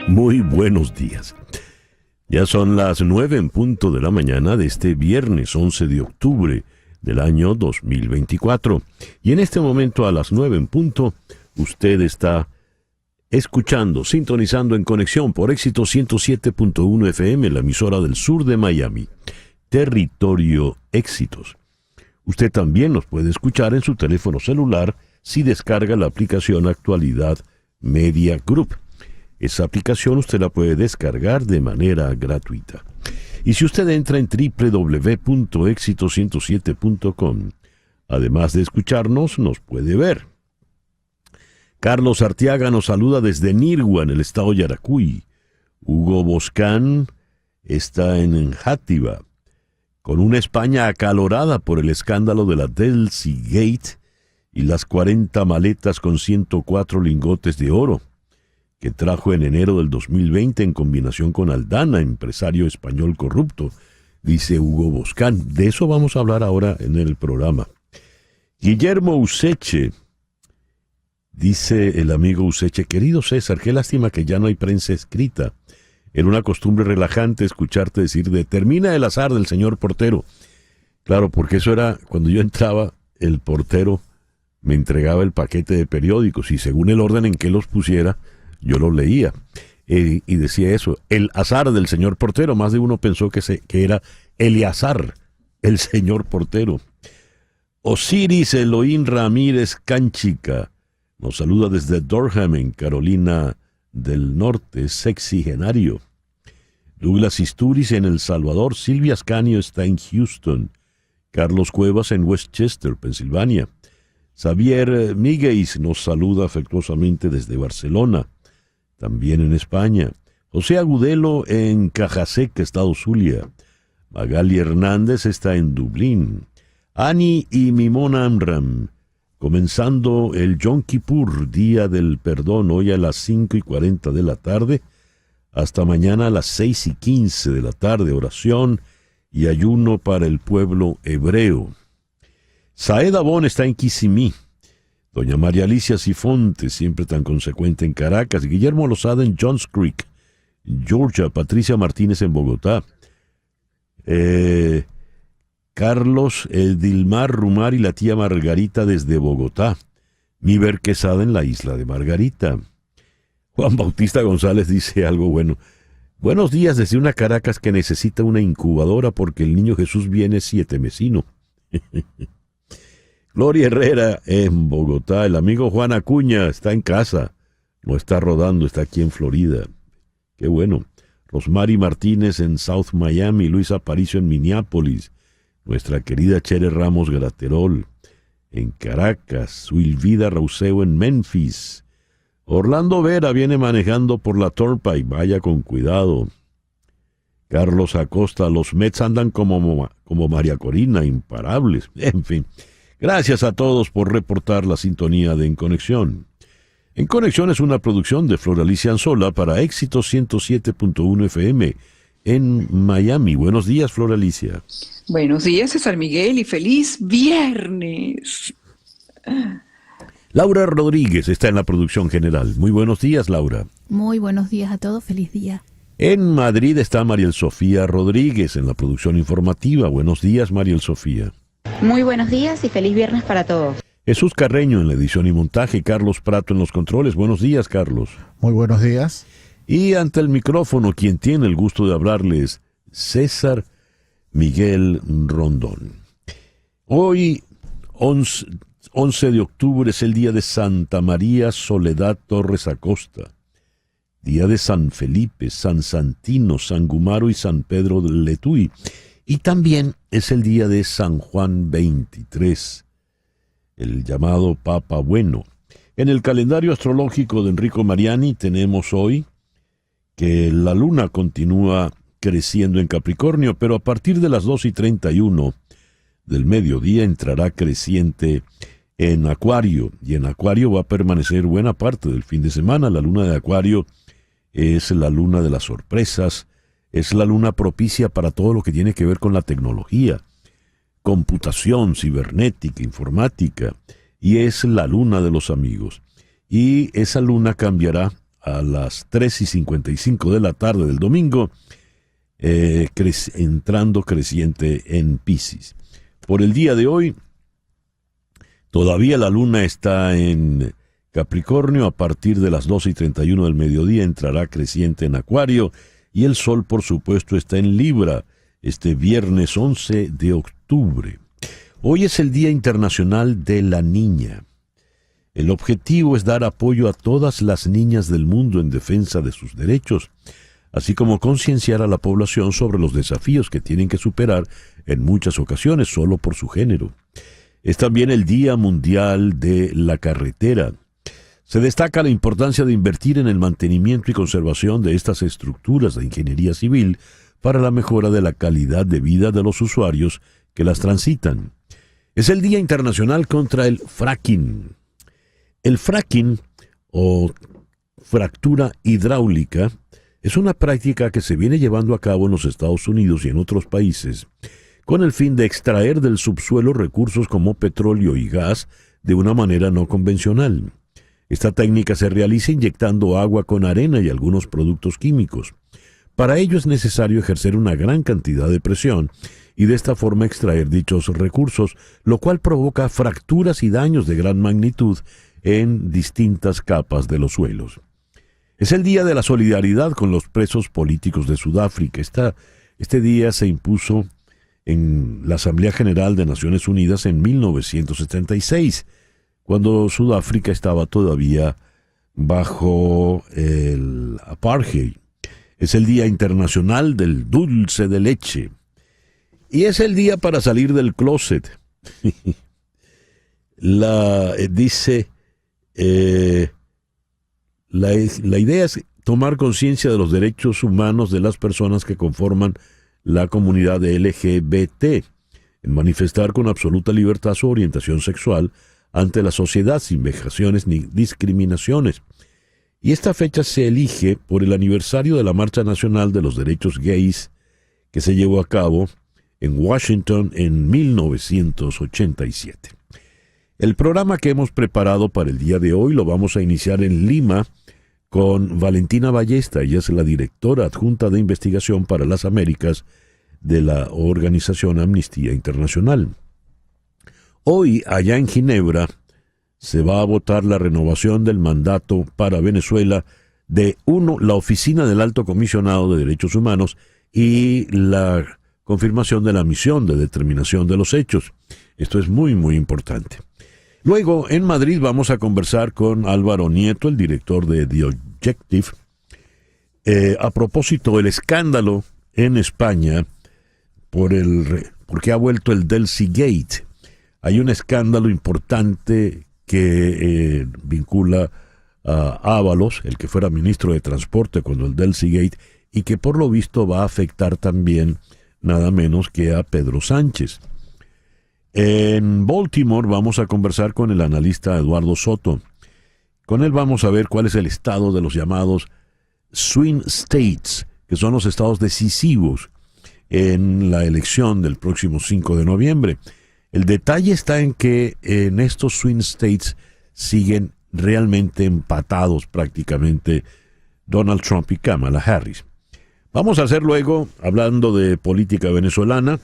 Muy buenos días. Ya son las 9 en punto de la mañana de este viernes 11 de octubre del año 2024. Y en este momento a las 9 en punto, usted está escuchando, sintonizando en conexión por Éxito 107.1 FM, la emisora del sur de Miami. Territorio Éxitos. Usted también nos puede escuchar en su teléfono celular si descarga la aplicación Actualidad Media Group. Esa aplicación usted la puede descargar de manera gratuita. Y si usted entra en www.exito107.com, además de escucharnos, nos puede ver. Carlos Arteaga nos saluda desde Nirgua, en el estado Yaracuy. Hugo Boscán está en Játiva, con una España acalorada por el escándalo de la Delcy Gate y las 40 maletas con 104 lingotes de oro que trajo en enero del 2020 en combinación con Aldana, empresario español corrupto, dice Hugo Boscán. De eso vamos a hablar ahora en el programa. Guillermo Useche, dice el amigo Useche: querido César, qué lástima que ya no hay prensa escrita. Era una costumbre relajante escucharte decir termina el azar del señor portero. Claro, porque eso era cuando yo entraba, el portero me entregaba el paquete de periódicos y según el orden en que los pusiera, yo los leía. Y decía eso, el azar del señor portero. Más de uno pensó que era Eleazar, el señor portero. Osiris Elohim Ramírez Canchica nos saluda desde Durham, en Carolina del Norte, sexagenario. Douglas Isturiz en El Salvador. Silvia Ascanio está en Houston. Carlos Cuevas en Westchester, Pensilvania. Xavier Miguez nos saluda afectuosamente desde Barcelona, también en España. José Agudelo en Cajaseca, estado Zulia. Magali Hernández está en Dublín. Ani y Mimona Amram, comenzando el Yom Kippur, Día del Perdón, hoy a las 5:40 de la tarde, hasta mañana a las 6:15 de la tarde, oración y ayuno para el pueblo hebreo. Saeda Bon está en Kissimmee. Doña María Alicia Sifonte, siempre tan consecuente, en Caracas. Guillermo Lozada en Johns Creek, Georgia. Patricia Martínez en Bogotá. Carlos Dilmar Rumar y la tía Margarita desde Bogotá. Miber Quesada en la isla de Margarita. Juan Bautista González dice algo bueno. Buenos días desde una Caracas que necesita una incubadora porque el niño Jesús viene 7 mesino. Gloria Herrera en Bogotá. El amigo Juan Acuña está en casa. No está rodando, está aquí en Florida. Qué bueno. Rosmary Martínez en South Miami. Luis Aparicio en Minneapolis. Nuestra querida Chere Ramos Graterol en Caracas. Wilvida Rauseo en Memphis. Orlando Vera viene manejando por la Turnpike. Vaya con cuidado. Carlos Acosta. Los Mets andan como María Corina, imparables. En fin. Gracias a todos por reportar la sintonía de En Conexión. En Conexión es una producción de Flor Alicia Anzola para Éxito 107.1 FM en Miami. Buenos días, Flor Alicia. Buenos días, César Miguel, y feliz viernes. Laura Rodríguez está en la producción general. Muy buenos días, Laura. Muy buenos días a todos, feliz día. En Madrid está Mariel Sofía Rodríguez en la producción informativa. Buenos días, Mariel Sofía. Muy buenos días y feliz viernes para todos. Jesús Carreño en la edición y montaje, Carlos Prato en los controles. Buenos días, Carlos. Muy buenos días. Y ante el micrófono, quien tiene el gusto de hablarles, César Miguel Rondón. Hoy, 11 de octubre, es el día de Santa María Soledad Torres Acosta, día de San Felipe, San Santino, San Gumaro y San Pedro de Letuy. Y también es el día de San Juan 23, el llamado Papa Bueno. En el calendario astrológico de Enrico Mariani tenemos hoy que la luna continúa creciendo en Capricornio, pero a partir de las 2:31 del mediodía entrará creciente en Acuario, y en Acuario va a permanecer buena parte del fin de semana. La luna de Acuario es la luna de las sorpresas, es la luna propicia para todo lo que tiene que ver con la tecnología, computación, cibernética, informática, y es la luna de los amigos. Y esa luna cambiará a las 3:55 de la tarde del domingo, entrando creciente en Piscis. Por el día de hoy, todavía la luna está en Capricornio. A partir de las 12:31 del mediodía entrará creciente en Acuario, y el sol, por supuesto, está en Libra este viernes 11 de octubre. Hoy es el Día Internacional de la Niña. El objetivo es dar apoyo a todas las niñas del mundo en defensa de sus derechos, así como concienciar a la población sobre los desafíos que tienen que superar en muchas ocasiones solo por su género. Es también el Día Mundial de la Carretera. Se destaca la importancia de invertir en el mantenimiento y conservación de estas estructuras de ingeniería civil para la mejora de la calidad de vida de los usuarios que las transitan. Es el Día Internacional contra el Fracking. El fracking, o fractura hidráulica, es una práctica que se viene llevando a cabo en los Estados Unidos y en otros países con el fin de extraer del subsuelo recursos como petróleo y gas de una manera no convencional. Esta técnica se realiza inyectando agua con arena y algunos productos químicos. Para ello es necesario ejercer una gran cantidad de presión y de esta forma extraer dichos recursos, lo cual provoca fracturas y daños de gran magnitud en distintas capas de los suelos. Es el Día de la Solidaridad con los presos políticos de Sudáfrica. Este día se impuso en la Asamblea General de Naciones Unidas en 1976, cuando Sudáfrica estaba todavía bajo el apartheid. Es el Día Internacional del Dulce de Leche. Y es el día para salir del closet. La idea es tomar conciencia de los derechos humanos de las personas que conforman la comunidad LGBT, en manifestar con absoluta libertad su orientación sexual ante la sociedad sin vejaciones ni discriminaciones. Y esta fecha se elige por el aniversario de la Marcha Nacional de los Derechos Gays que se llevó a cabo en Washington en 1987. El programa que hemos preparado para el día de hoy lo vamos a iniciar en Lima con Valentina Ballesta. Ella es la directora adjunta de investigación para las Américas de la organización Amnistía Internacional. Hoy, allá en Ginebra, se va a votar la renovación del mandato para Venezuela de la Oficina del Alto Comisionado de Derechos Humanos y la confirmación de la misión de determinación de los hechos. Esto es muy, muy importante. Luego, en Madrid, vamos a conversar con Álvaro Nieto, el director de The Objective, a propósito del escándalo en España porque ha vuelto el Delcy Gate. Hay un escándalo importante que vincula a Ábalos, el que fuera ministro de Transporte cuando el Delcy Gate, y que por lo visto va a afectar también nada menos que a Pedro Sánchez. En Baltimore vamos a conversar con el analista Eduardo Soto. Con él vamos a ver cuál es el estado de los llamados swing states, que son los estados decisivos en la elección del próximo 5 de noviembre. El detalle está en que en estos swing states siguen realmente empatados prácticamente Donald Trump y Kamala Harris. Vamos a hacer luego, hablando de política venezolana,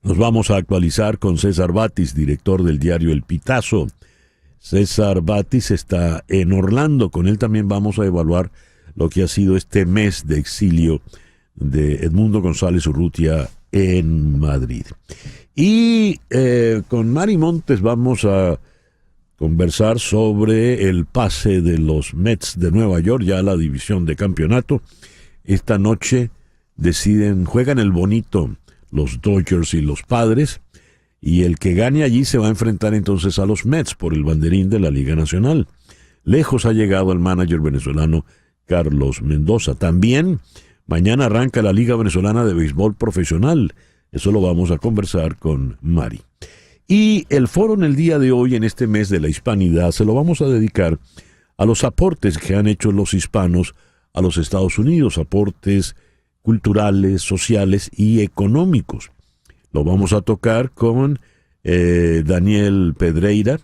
nos vamos a actualizar con César Batis, director del diario El Pitazo. César Batis está en Orlando. Con él también vamos a evaluar lo que ha sido este mes de exilio de Edmundo González Urrutia en Madrid. Y con Mari Montes vamos a conversar sobre el pase de los Mets de Nueva York, ya a la división de campeonato. Esta noche juegan el bonito los Dodgers y los Padres, y el que gane allí se va a enfrentar entonces a los Mets por el banderín de la Liga Nacional. Lejos ha llegado el manager venezolano Carlos Mendoza. También mañana arranca la Liga Venezolana de Béisbol Profesional. Eso lo vamos a conversar con Mari. Y el foro en el día de hoy, en este mes de la hispanidad, se lo vamos a dedicar a los aportes que han hecho los hispanos a los Estados Unidos, aportes culturales, sociales y económicos. Lo vamos a tocar con Daniel Pedreira,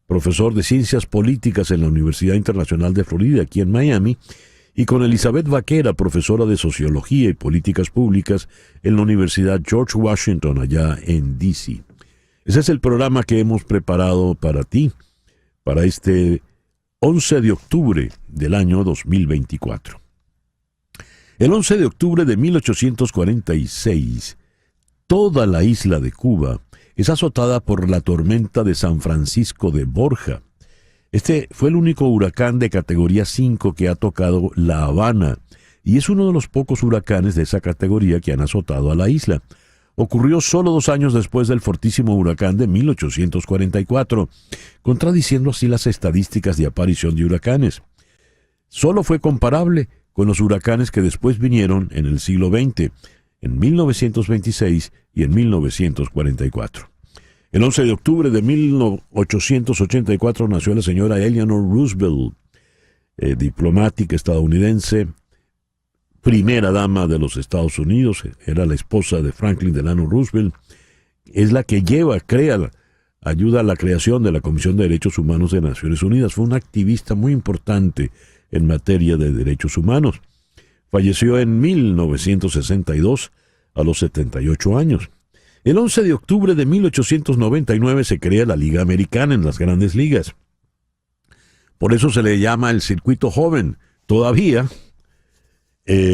profesor de Ciencias Políticas en la Universidad Internacional de Florida, aquí en Miami, y con Elizabeth Vaquera, profesora de Sociología y Políticas Públicas en la Universidad George Washington, allá en D.C. Ese es el programa que hemos preparado para ti, para este 11 de octubre del año 2024. El 11 de octubre de 1846, toda la isla de Cuba es azotada por la tormenta de San Francisco de Borja. Este fue el único huracán de categoría 5 que ha tocado La Habana, y es uno de los pocos huracanes de esa categoría que han azotado a la isla. Ocurrió solo 2 años después del fortísimo huracán de 1844, contradiciendo así las estadísticas de aparición de huracanes. Solo fue comparable con los huracanes que después vinieron en el siglo XX, en 1926 y en 1944. El 11 de octubre de 1884 nació la señora Eleanor Roosevelt, diplomática estadounidense, primera dama de los Estados Unidos, era la esposa de Franklin Delano Roosevelt, es la que ayuda a la creación de la Comisión de Derechos Humanos de Naciones Unidas. Fue una activista muy importante en materia de derechos humanos. Falleció en 1962 a los 78 años. El 11 de octubre de 1899 se crea la Liga Americana en las Grandes Ligas. Por eso se le llama el circuito joven. Todavía,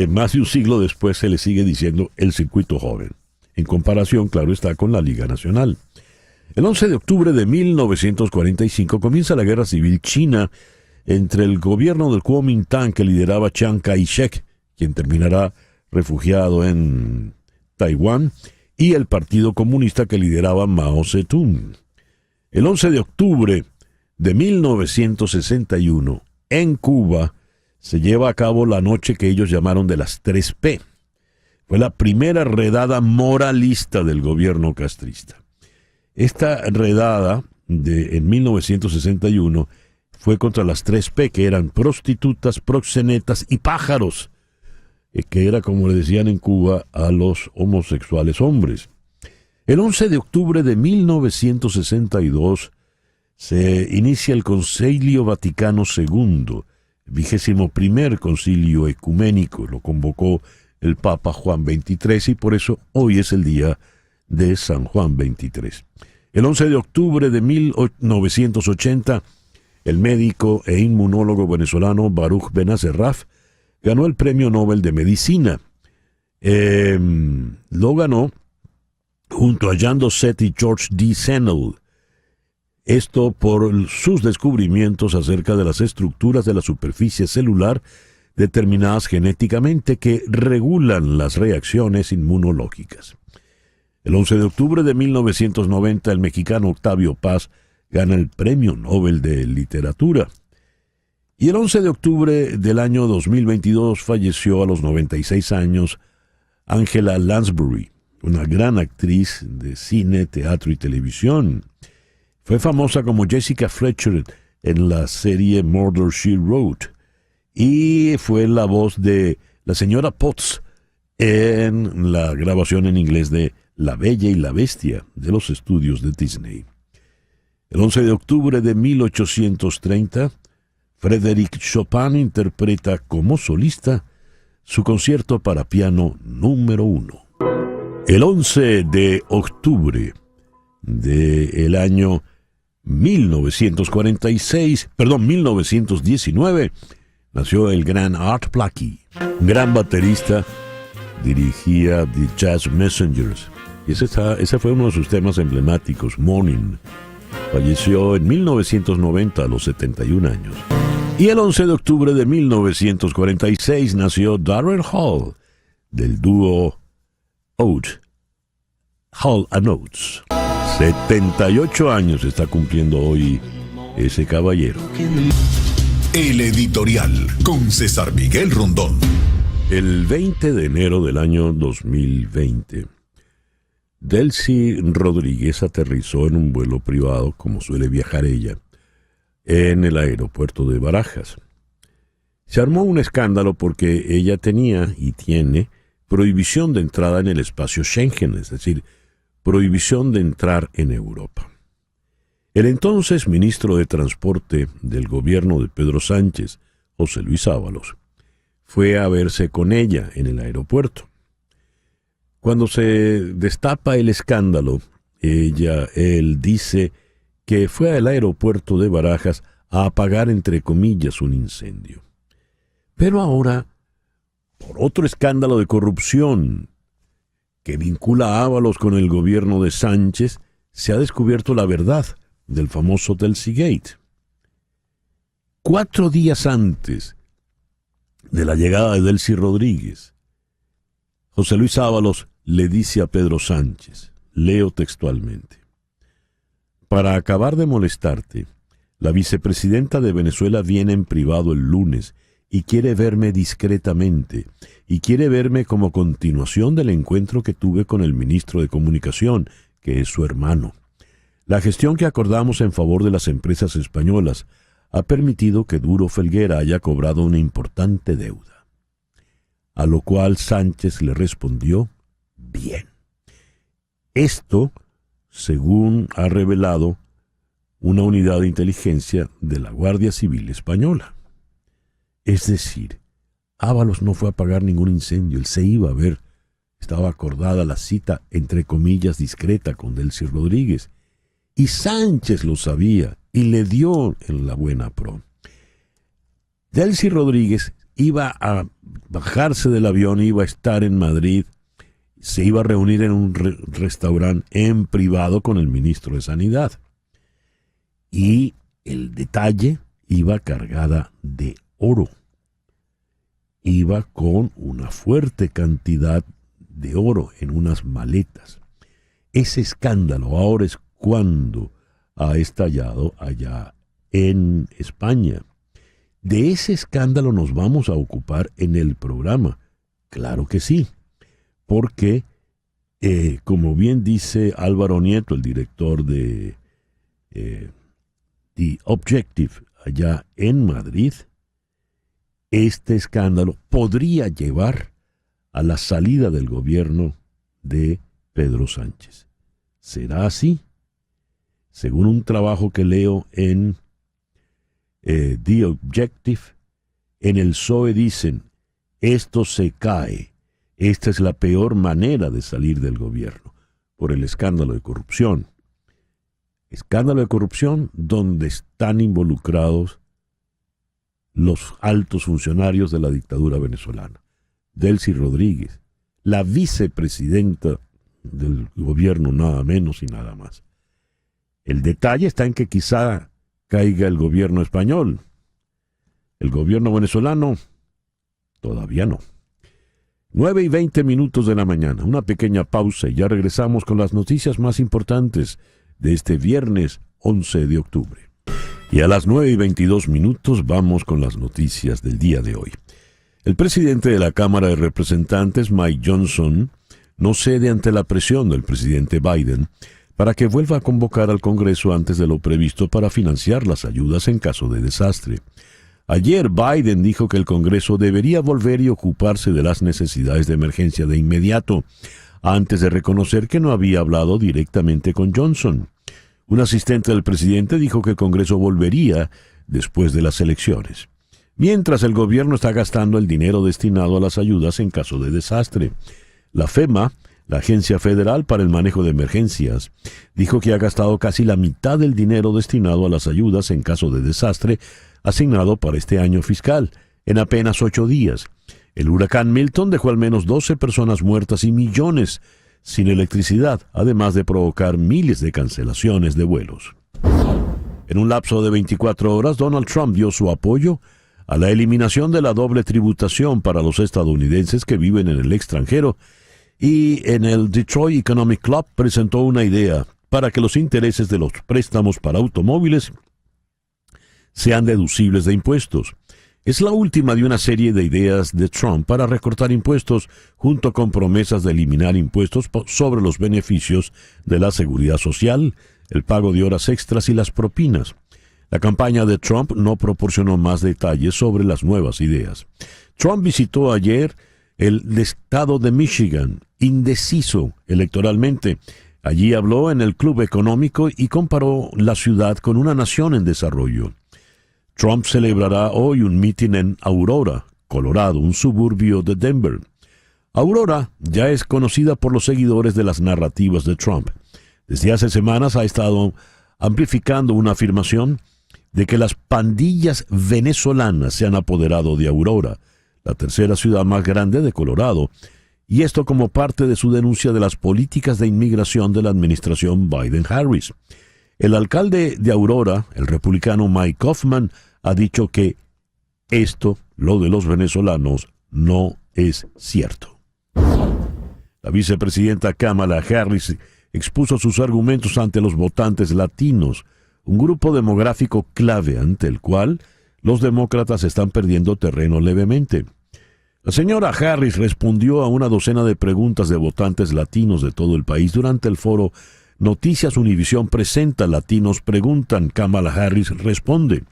más de un siglo después, se le sigue diciendo el circuito joven. En comparación, claro está, con la Liga Nacional. El 11 de octubre de 1945 comienza la Guerra Civil China entre el gobierno del Kuomintang que lideraba Chiang Kai-shek, quien terminará refugiado en Taiwán, y el Partido Comunista que lideraba Mao Zedong. El 11 de octubre de 1961, en Cuba, se lleva a cabo la noche que ellos llamaron de las 3P. Fue la primera redada moralista del gobierno castrista. Esta redada en 1961 fue contra las 3P, que eran prostitutas, proxenetas y pájaros, que era como le decían en Cuba a los homosexuales hombres. El 11 de octubre de 1962 se inicia el Concilio Vaticano II, 21º Concilio Ecuménico. Lo convocó el Papa Juan XXIII y por eso hoy es el día de San Juan XXIII. El 11 de octubre de 1980, el médico e inmunólogo venezolano Baruch Benacerraf ganó el Premio Nobel de Medicina. Lo ganó junto a Jean Dosset y George D. Sennel. Esto por sus descubrimientos acerca de las estructuras de la superficie celular determinadas genéticamente que regulan las reacciones inmunológicas. El 11 de octubre de 1990, el mexicano Octavio Paz gana el Premio Nobel de Literatura. Y el 11 de octubre del año 2022 falleció a los 96 años Angela Lansbury, una gran actriz de cine, teatro y televisión. Fue famosa como Jessica Fletcher en la serie Murder, She Wrote y fue la voz de la señora Potts en la grabación en inglés de La Bella y la Bestia de los estudios de Disney. El 11 de octubre de 1830, Frédéric Chopin interpreta como solista su concierto para piano número 1. El 11 de octubre del año 1919, nació el gran Art Blakey, gran baterista, dirigía The Jazz Messengers. Y ese fue uno de sus temas emblemáticos, Morning. Falleció en 1990 a los 71 años. Y el 11 de octubre de 1946 nació Darrell Hall, del dúo Hall & Oates. 78 años está cumpliendo hoy ese caballero. El editorial con César Miguel Rondón. El 20 de enero del año 2020, Delcy Rodríguez aterrizó en un vuelo privado, como suele viajar ella, en el aeropuerto de Barajas. Se armó un escándalo porque ella tenía y tiene prohibición de entrada en el espacio Schengen, es decir, prohibición de entrar en Europa. El entonces ministro de Transporte del gobierno de Pedro Sánchez, José Luis Ábalos, fue a verse con ella en el aeropuerto. Cuando se destapa el escándalo, él dice que fue al aeropuerto de Barajas a apagar, entre comillas, un incendio. Pero ahora, por otro escándalo de corrupción que vincula a Ábalos con el gobierno de Sánchez, se ha descubierto la verdad del famoso Delcy-Gate. 4 días antes de la llegada de Delcy Rodríguez, José Luis Ábalos le dice a Pedro Sánchez, leo textualmente: para acabar de molestarte, la vicepresidenta de Venezuela viene en privado el lunes y quiere verme discretamente, y quiere verme como continuación del encuentro que tuve con el ministro de Comunicación, que es su hermano. La gestión que acordamos en favor de las empresas españolas ha permitido que Duro Felguera haya cobrado una importante deuda. A lo cual Sánchez le respondió: bien. Esto, según ha revelado una unidad de inteligencia de la Guardia Civil Española. Es decir, Ábalos no fue a apagar ningún incendio, él se iba a ver. Estaba acordada la cita, entre comillas, discreta con Delcy Rodríguez. Y Sánchez lo sabía y le dio en la buena pro. Delcy Rodríguez iba a bajarse del avión, iba a estar en Madrid, se iba a reunir en un restaurante en privado con el ministro de Sanidad. Y el detalle, iba cargada de oro. Iba con una fuerte cantidad de oro en unas maletas. Ese escándalo ahora es cuando ha estallado allá en España. De ese escándalo nos vamos a ocupar en el programa. Claro que sí, porque, como bien dice Álvaro Nieto, el director de The Objective allá en Madrid, este escándalo podría llevar a la salida del gobierno de Pedro Sánchez. ¿Será así? Según un trabajo que leo en The Objective, en el PSOE dicen: esto se cae, esta es la peor manera de salir del gobierno, por el escándalo de corrupción. Escándalo de corrupción donde están involucrados los altos funcionarios de la dictadura venezolana. Delcy Rodríguez, la vicepresidenta del gobierno, nada menos y nada más. El detalle está en que quizá caiga el gobierno español. El gobierno venezolano, todavía no. 9:20 de la mañana, una pequeña pausa y ya regresamos con las noticias más importantes de este viernes 11 de octubre. Y a las 9:22 vamos con las noticias del día de hoy. El presidente de la Cámara de Representantes, Mike Johnson, no cede ante la presión del presidente Biden para que vuelva a convocar al Congreso antes de lo previsto para financiar las ayudas en caso de desastre. Ayer Biden dijo que el Congreso debería volver y ocuparse de las necesidades de emergencia de inmediato, antes de reconocer que no había hablado directamente con Johnson. Un asistente del presidente dijo que el Congreso volvería después de las elecciones, mientras el gobierno está gastando el dinero destinado a las ayudas en caso de desastre. La FEMA, la Agencia Federal para el Manejo de Emergencias, dijo que ha gastado casi la mitad del dinero destinado a las ayudas en caso de desastre asignado para este año fiscal, en apenas 8 días. El huracán Milton dejó al menos 12 personas muertas y millones sin electricidad, además de provocar miles de cancelaciones de vuelos. En un lapso de 24 horas, Donald Trump dio su apoyo a la eliminación de la doble tributación para los estadounidenses que viven en el extranjero, y en el Detroit Economic Club presentó una idea para que los intereses de los préstamos para automóviles sean deducibles de impuestos. Es la última de una serie de ideas de Trump para recortar impuestos, junto con promesas de eliminar impuestos sobre los beneficios de la seguridad social, el pago de horas extras y las propinas. La campaña de Trump no proporcionó más detalles sobre las nuevas ideas. Trump visitó ayer el estado de Michigan, indeciso electoralmente, Allí habló en el Club Económico y comparó la ciudad con una nación en desarrollo. Trump celebrará hoy un mitin en Aurora, Colorado, un suburbio de Denver. Aurora ya es conocida por los seguidores de las narrativas de Trump. Desde hace semanas ha estado amplificando una afirmación de que las pandillas venezolanas se han apoderado de Aurora, la tercera ciudad más grande de Colorado, y esto como parte de su denuncia de las políticas de inmigración de la administración Biden-Harris. El alcalde de Aurora, el republicano Mike Hoffman, ha dicho que esto, lo de los venezolanos, no es cierto. La vicepresidenta Kamala Harris expuso sus argumentos ante los votantes latinos, un grupo demográfico clave ante el cual los demócratas están perdiendo terreno levemente. La señora Harris respondió a una docena de preguntas de votantes latinos de todo el país durante el foro Noticias Univisión presenta Latinos Preguntan. Kamala Harris responde.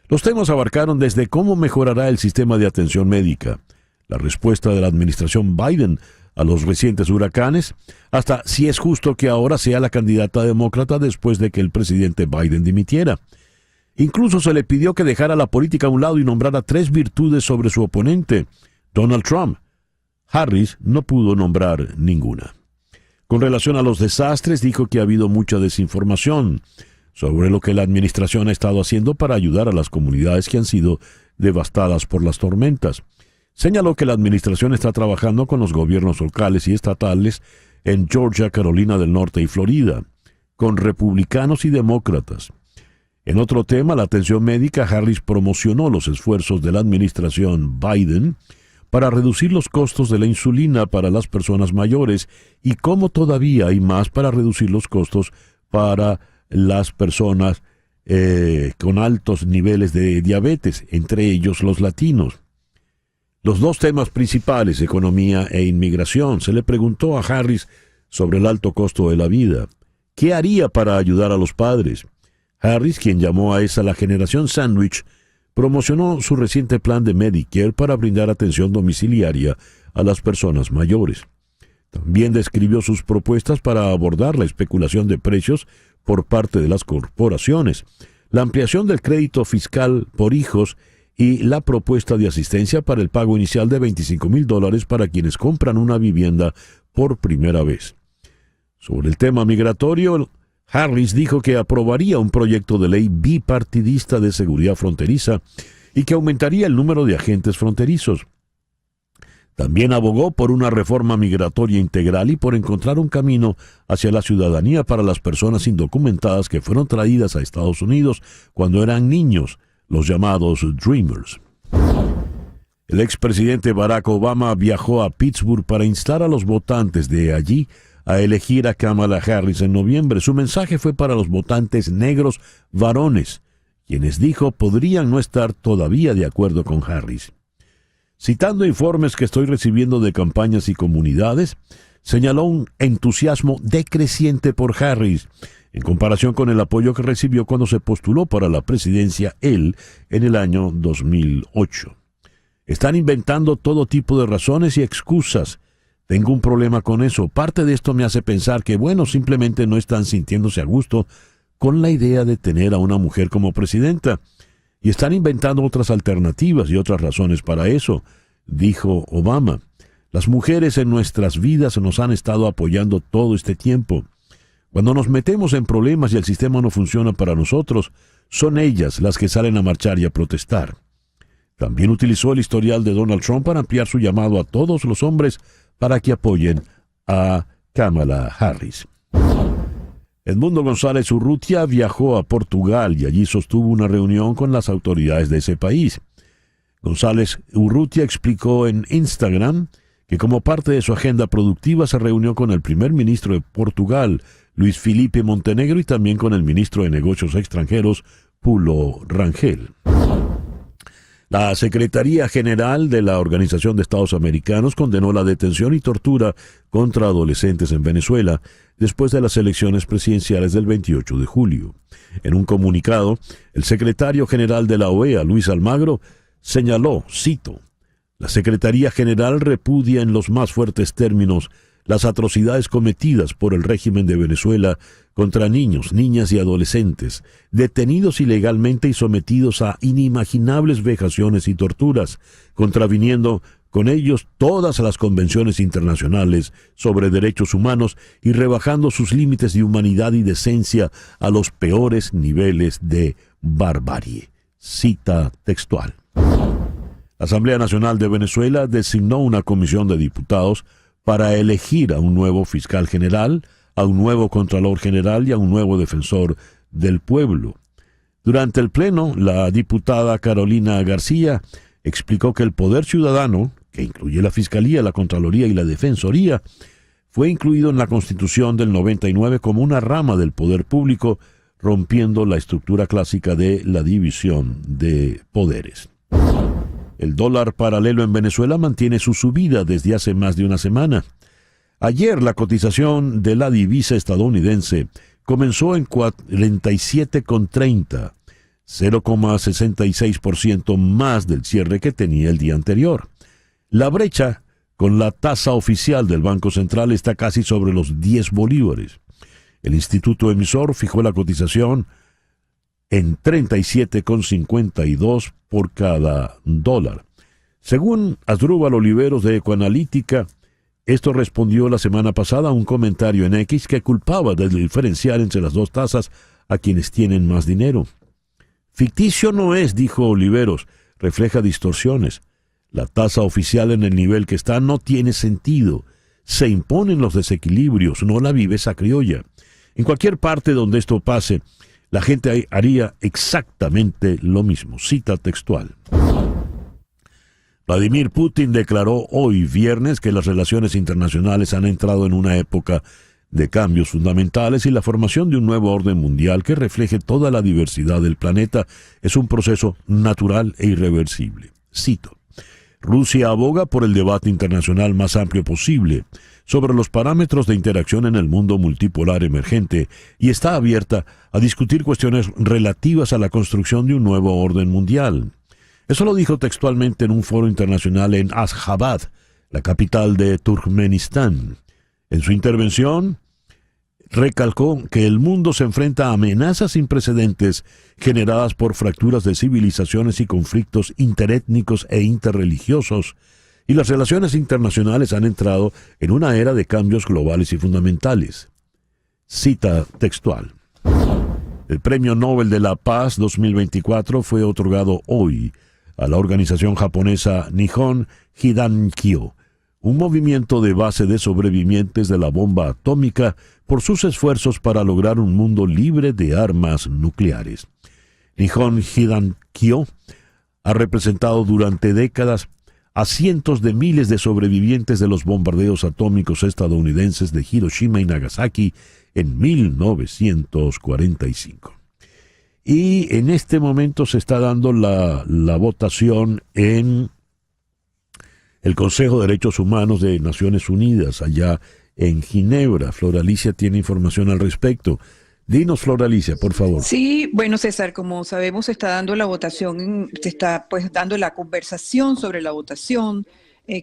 Los temas abarcaron desde cómo mejorará el sistema de atención médica, la respuesta de la administración Biden a los recientes huracanes, hasta si es justo que ahora sea la candidata demócrata después de que el presidente Biden dimitiera. Incluso se le pidió que dejara la política a un lado y nombrara 3 virtudes sobre su oponente, Donald Trump. Harris no pudo nombrar ninguna. Con relación a los desastres, dijo que ha habido mucha desinformación sobre lo que la administración ha estado haciendo para ayudar a las comunidades que han sido devastadas por las tormentas. Señaló que la administración está trabajando con los gobiernos locales y estatales en Georgia, Carolina del Norte y Florida, con republicanos y demócratas. En otro tema, la atención médica, Harris promocionó los esfuerzos de la administración Biden para reducir los costos de la insulina para las personas mayores y cómo todavía hay más para reducir los costos para las personas con altos niveles de diabetes, entre ellos los latinos. Los 2 temas principales, economía e inmigración. Se le preguntó a Harris sobre el alto costo de la vida. ¿Qué haría para ayudar a los padres? Harris, quien llamó a esa la generación sándwich, promocionó su reciente plan de Medicare para brindar atención domiciliaria a las personas mayores. También describió sus propuestas para abordar la especulación de precios por parte de las corporaciones, la ampliación del crédito fiscal por hijos y la propuesta de asistencia para el pago inicial de $25,000 para quienes compran una vivienda por primera vez. Sobre el tema migratorio, Harris dijo que aprobaría un proyecto de ley bipartidista de seguridad fronteriza y que aumentaría el número de agentes fronterizos. También abogó por una reforma migratoria integral y por encontrar un camino hacia la ciudadanía para las personas indocumentadas que fueron traídas a Estados Unidos cuando eran niños, los llamados Dreamers. El expresidente Barack Obama viajó a Pittsburgh para instar a los votantes de allí a elegir a Kamala Harris en noviembre. Su mensaje fue para los votantes negros varones, quienes dijo podrían no estar todavía de acuerdo con Harris. Citando informes que estoy recibiendo de campañas y comunidades, señaló un entusiasmo decreciente por Harris, en comparación con el apoyo que recibió cuando se postuló para la presidencia él en el año 2008. Están inventando todo tipo de razones y excusas. Tengo un problema con eso. Parte de esto me hace pensar que, simplemente no están sintiéndose a gusto con la idea de tener a una mujer como presidenta. Y están inventando otras alternativas y otras razones para eso, dijo Obama. Las mujeres en nuestras vidas nos han estado apoyando todo este tiempo. Cuando nos metemos en problemas y el sistema no funciona para nosotros, son ellas las que salen a marchar y a protestar. También utilizó el historial de Donald Trump para ampliar su llamado a todos los hombres para que apoyen a Kamala Harris. Edmundo González Urrutia viajó a Portugal y allí sostuvo una reunión con las autoridades de ese país. González Urrutia explicó en Instagram que como parte de su agenda productiva se reunió con el primer ministro de Portugal, Luis Filipe Montenegro, y también con el ministro de Negocios Extranjeros, Paulo Rangel. La Secretaría General de la Organización de Estados Americanos condenó la detención y tortura contra adolescentes en Venezuela después de las elecciones presidenciales del 28 de julio. En un comunicado, el secretario general de la OEA, Luis Almagro, señaló, cito, «La Secretaría General repudia en los más fuertes términos las atrocidades cometidas por el régimen de Venezuela contra niños, niñas y adolescentes, detenidos ilegalmente y sometidos a inimaginables vejaciones y torturas, contraviniendo con ellos todas las convenciones internacionales sobre derechos humanos y rebajando sus límites de humanidad y decencia a los peores niveles de barbarie. Cita textual. La Asamblea Nacional de Venezuela designó una comisión de diputados para elegir a un nuevo fiscal general, a un nuevo contralor general y a un nuevo defensor del pueblo. Durante el pleno, la diputada Carolina García explicó que el poder ciudadano, que incluye la Fiscalía, la Contraloría y la Defensoría, fue incluido en la Constitución del 99 como una rama del poder público, rompiendo la estructura clásica de la división de poderes. El dólar paralelo en Venezuela mantiene su subida desde hace más de una semana. Ayer la cotización de la divisa estadounidense comenzó en 47,30, 0,66% más del cierre que tenía el día anterior. La brecha con la tasa oficial del Banco Central está casi sobre los 10 bolívares. El instituto emisor fijó la cotización en 37,52 por cada dólar. Según Asdrúbal Oliveros de Ecoanalítica, esto respondió la semana pasada a un comentario en X que culpaba del diferencial entre las dos tasas a quienes tienen más dinero. Ficticio no es, dijo Oliveros, refleja distorsiones. La tasa oficial en el nivel que está no tiene sentido. Se imponen los desequilibrios, no la viveza criolla. En cualquier parte donde esto pase, la gente haría exactamente lo mismo. Cita textual. Vladimir Putin declaró hoy viernes que las relaciones internacionales han entrado en una época de cambios fundamentales y la formación de un nuevo orden mundial que refleje toda la diversidad del planeta es un proceso natural e irreversible. Cito. Rusia aboga por el debate internacional más amplio posible sobre los parámetros de interacción en el mundo multipolar emergente y está abierta a discutir cuestiones relativas a la construcción de un nuevo orden mundial. Eso lo dijo textualmente en un foro internacional en Ashgabat, la capital de Turkmenistán. En su intervención, recalcó que el mundo se enfrenta a amenazas sin precedentes generadas por fracturas de civilizaciones y conflictos interétnicos e interreligiosos, y las relaciones internacionales han entrado en una era de cambios globales y fundamentales. Cita textual. El Premio Nobel de la Paz 2024 fue otorgado hoy a la organización japonesa Nihon Hidankyo, un movimiento de base de sobrevivientes de la bomba atómica por sus esfuerzos para lograr un mundo libre de armas nucleares. Nihon Hidankyo ha representado durante décadas a cientos de miles de sobrevivientes de los bombardeos atómicos estadounidenses de Hiroshima y Nagasaki en 1945. Y en este momento se está dando la votación en el Consejo de Derechos Humanos de Naciones Unidas, allá en Ginebra. Flor Alicia tiene información al respecto. Dinos, Flor Alicia, por favor. Sí, bueno, César, como sabemos, se está dando la votación, se está pues dando la conversación sobre la votación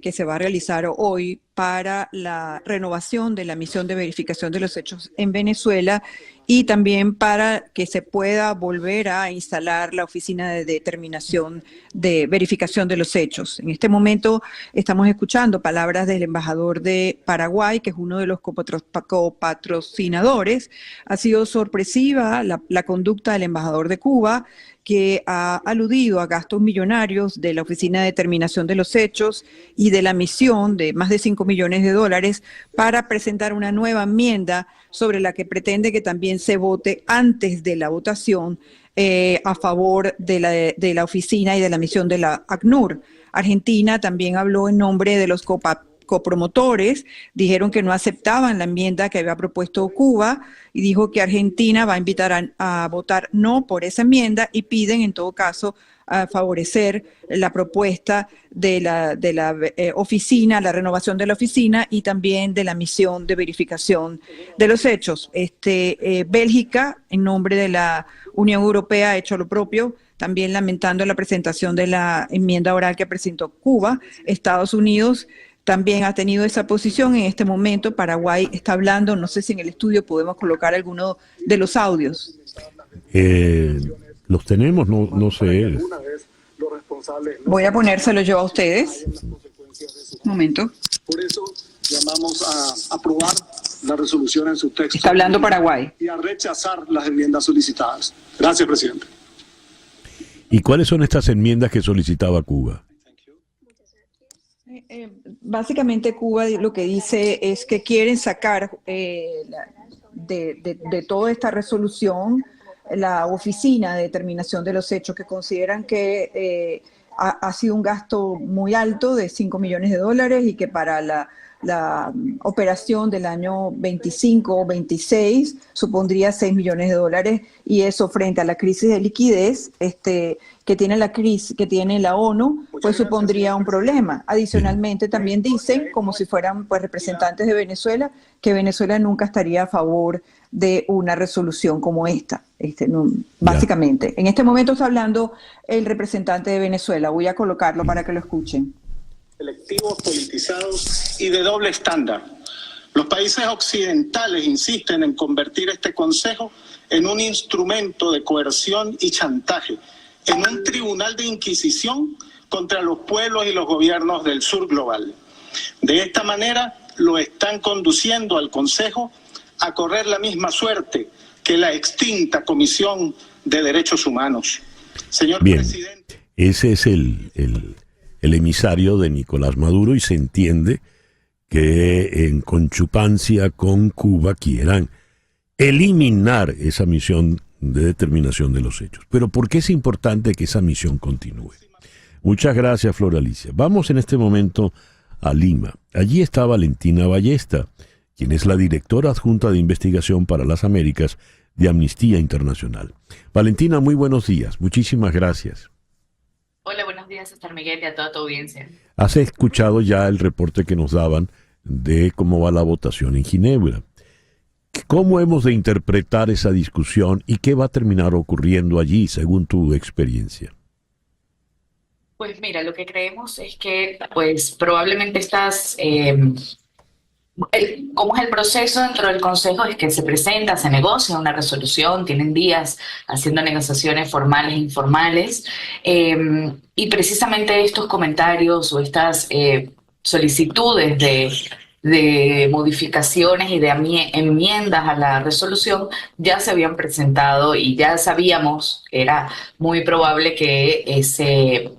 que se va a realizar hoy para la renovación de la misión de verificación de los hechos en Venezuela y también para que se pueda volver a instalar la oficina de determinación de verificación de los hechos. En este momento estamos escuchando palabras del embajador de Paraguay, que es uno de los copatrocinadores. Ha sido sorpresiva la conducta del embajador de Cuba, que ha aludido a gastos millonarios de la Oficina de Determinación de los Hechos y de la misión de más de $5 millones para presentar una nueva enmienda sobre la que pretende que también se vote antes de la votación a favor de la oficina y de la misión de la ACNUR. Argentina también habló en nombre de los copromotores, dijeron que no aceptaban la enmienda que había propuesto Cuba y dijo que Argentina va a invitar a votar no por esa enmienda y piden en todo caso a favorecer la propuesta de la oficina, la renovación de la oficina y también de la misión de verificación de los hechos. Bélgica, en nombre de la Unión Europea, ha hecho lo propio, también lamentando la presentación de la enmienda oral que presentó Cuba. Estados Unidos también ha tenido esa posición. En este momento Paraguay está hablando, no sé si en el estudio podemos colocar alguno de los audios. Los tenemos, no sé. Voy a ponérselo yo a ustedes. Un momento. Por eso llamamos a aprobar la resolución en su texto. Está hablando Paraguay. Y a rechazar las enmiendas solicitadas. Gracias, presidente. ¿Y cuáles son estas enmiendas que solicitaba Cuba? Básicamente Cuba lo que dice es que quieren sacar de toda esta resolución la Oficina de Determinación de los Hechos, que consideran que ha sido un gasto muy alto de $5 millones y que para la operación del año 25 o 26 supondría $6 millones, y eso frente a la crisis de liquidez que tiene la ONU, pues supondría un problema. Adicionalmente también dicen, como si fueran pues representantes de Venezuela, que Venezuela nunca estaría a favor de una resolución como esta. Básicamente, en este momento está hablando el representante de Venezuela. Voy a colocarlo para que lo escuchen. Selectivos, politizados y de doble estándar. Los países occidentales insisten en convertir este Consejo en un instrumento de coerción y chantaje, en un tribunal de inquisición contra los pueblos y los gobiernos del sur global. De esta manera lo están conduciendo al Consejo a correr la misma suerte que la extinta Comisión de Derechos Humanos. Señor presidente. Ese es el emisario de Nicolás Maduro, y se entiende que en conchupancia con Cuba quieran eliminar esa misión de determinación de los hechos. Pero ¿por qué es importante que esa misión continúe? Muchas gracias, Flor Alicia. Vamos en este momento a Lima. Allí está Valentina Ballesta, quien es la directora adjunta de investigación para las Américas de Amnistía Internacional. Valentina, muy buenos días. Muchísimas gracias. Hola, buenos días, César Miguel, y a toda tu audiencia. Has escuchado ya el reporte que nos daban de cómo va la votación en Ginebra. ¿Cómo hemos de interpretar esa discusión y qué va a terminar ocurriendo allí, según tu experiencia? Pues mira, lo que creemos es que pues probablemente cómo es el proceso dentro del Consejo, es que se presenta, se negocia una resolución, tienen días haciendo negociaciones formales e informales, y precisamente estos comentarios o estas solicitudes de modificaciones y de enmiendas a la resolución ya se habían presentado y ya sabíamos que era muy probable que se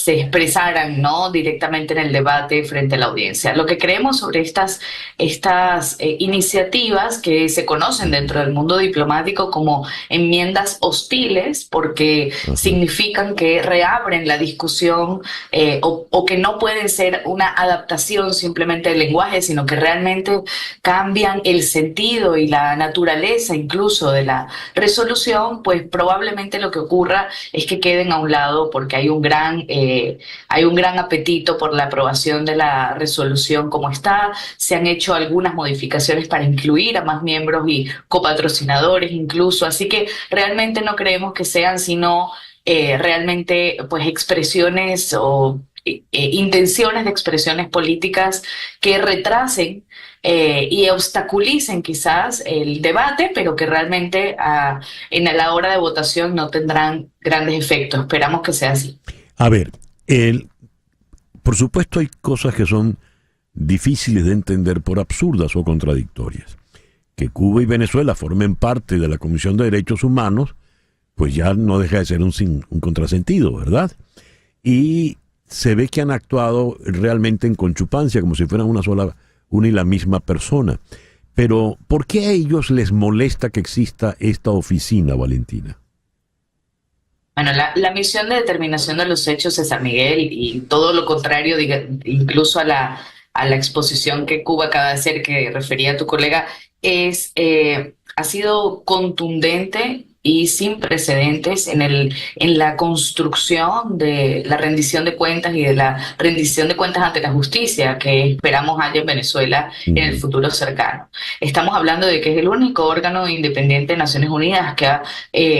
expresaran, ¿no?, directamente en el debate frente a la audiencia. Lo que creemos sobre estas iniciativas, que se conocen dentro del mundo diplomático como enmiendas hostiles, porque significan que reabren la discusión o que no pueden ser una adaptación simplemente del lenguaje, sino que realmente cambian el sentido y la naturaleza incluso de la resolución, pues probablemente lo que ocurra es que queden a un lado, porque hay un gran apetito por la aprobación de la resolución como está. Se han hecho algunas modificaciones para incluir a más miembros y copatrocinadores incluso, así que realmente no creemos que sean sino realmente pues expresiones o intenciones de expresiones políticas que retrasen y obstaculicen quizás el debate, pero que realmente a la hora de votación no tendrán grandes efectos. Esperamos que sea así. A ver, por supuesto hay cosas que son difíciles de entender por absurdas o contradictorias. Que Cuba y Venezuela formen parte de la Comisión de Derechos Humanos, pues ya no deja de ser un contrasentido, ¿verdad? Y se ve que han actuado realmente en conchupancia, como si fueran una y la misma persona. Pero, ¿por qué a ellos les molesta que exista esta oficina, Valentina? Bueno, la misión de determinación de los hechos, César Miguel, y todo lo contrario, incluso a la exposición que Cuba acaba de hacer, que refería a tu colega, ha sido contundente y sin precedentes en la construcción de la rendición de cuentas y de la rendición de cuentas ante la justicia que esperamos haya en Venezuela en el futuro cercano. Estamos hablando de que es el único órgano independiente de Naciones Unidas que ha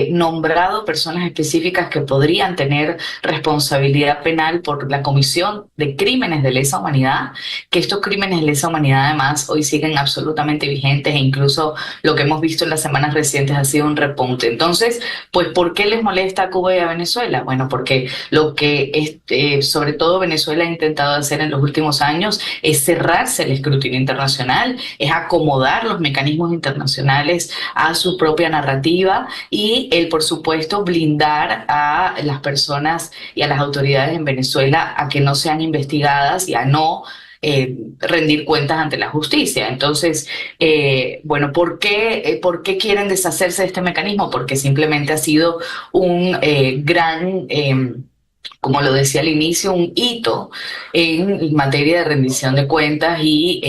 nombrado personas específicas que podrían tener responsabilidad penal por la comisión de crímenes de lesa humanidad, que estos crímenes de lesa humanidad además hoy siguen absolutamente vigentes e incluso lo que hemos visto en las semanas recientes ha sido un repunte. Entonces, pues, ¿por qué les molesta a Cuba y a Venezuela? Bueno, porque lo que sobre todo Venezuela ha intentado hacer en los últimos años es cerrarse el escrutinio internacional, es acomodar los mecanismos internacionales a su propia narrativa y por supuesto, blindar a las personas y a las autoridades en Venezuela a que no sean investigadas y a no rendir cuentas ante la justicia. Entonces, bueno, ¿por qué quieren deshacerse de este mecanismo? Porque simplemente ha sido un gran, como lo decía al inicio, un hito en materia de rendición de cuentas y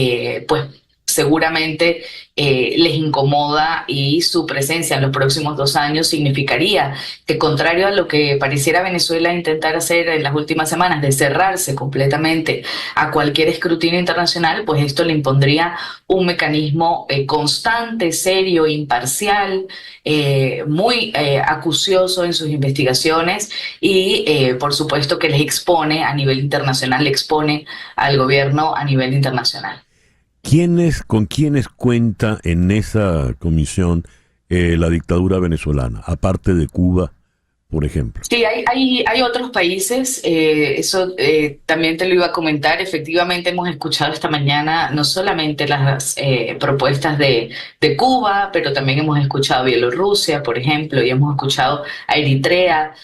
pues seguramente les incomoda, y su presencia en los próximos 2 años significaría que, contrario a lo que pareciera Venezuela intentar hacer en las últimas semanas, de cerrarse completamente a cualquier escrutinio internacional, pues esto le impondría un mecanismo constante, serio, imparcial, muy acucioso en sus investigaciones y por supuesto que les expone a nivel internacional, le expone al gobierno a nivel internacional. ¿Con quiénes cuenta en esa comisión la dictadura venezolana, aparte de Cuba, por ejemplo? Sí, hay otros países, eso también te lo iba a comentar. Efectivamente hemos escuchado esta mañana no solamente las propuestas de Cuba, pero también hemos escuchado a Bielorrusia, por ejemplo, y hemos escuchado a Eritrea,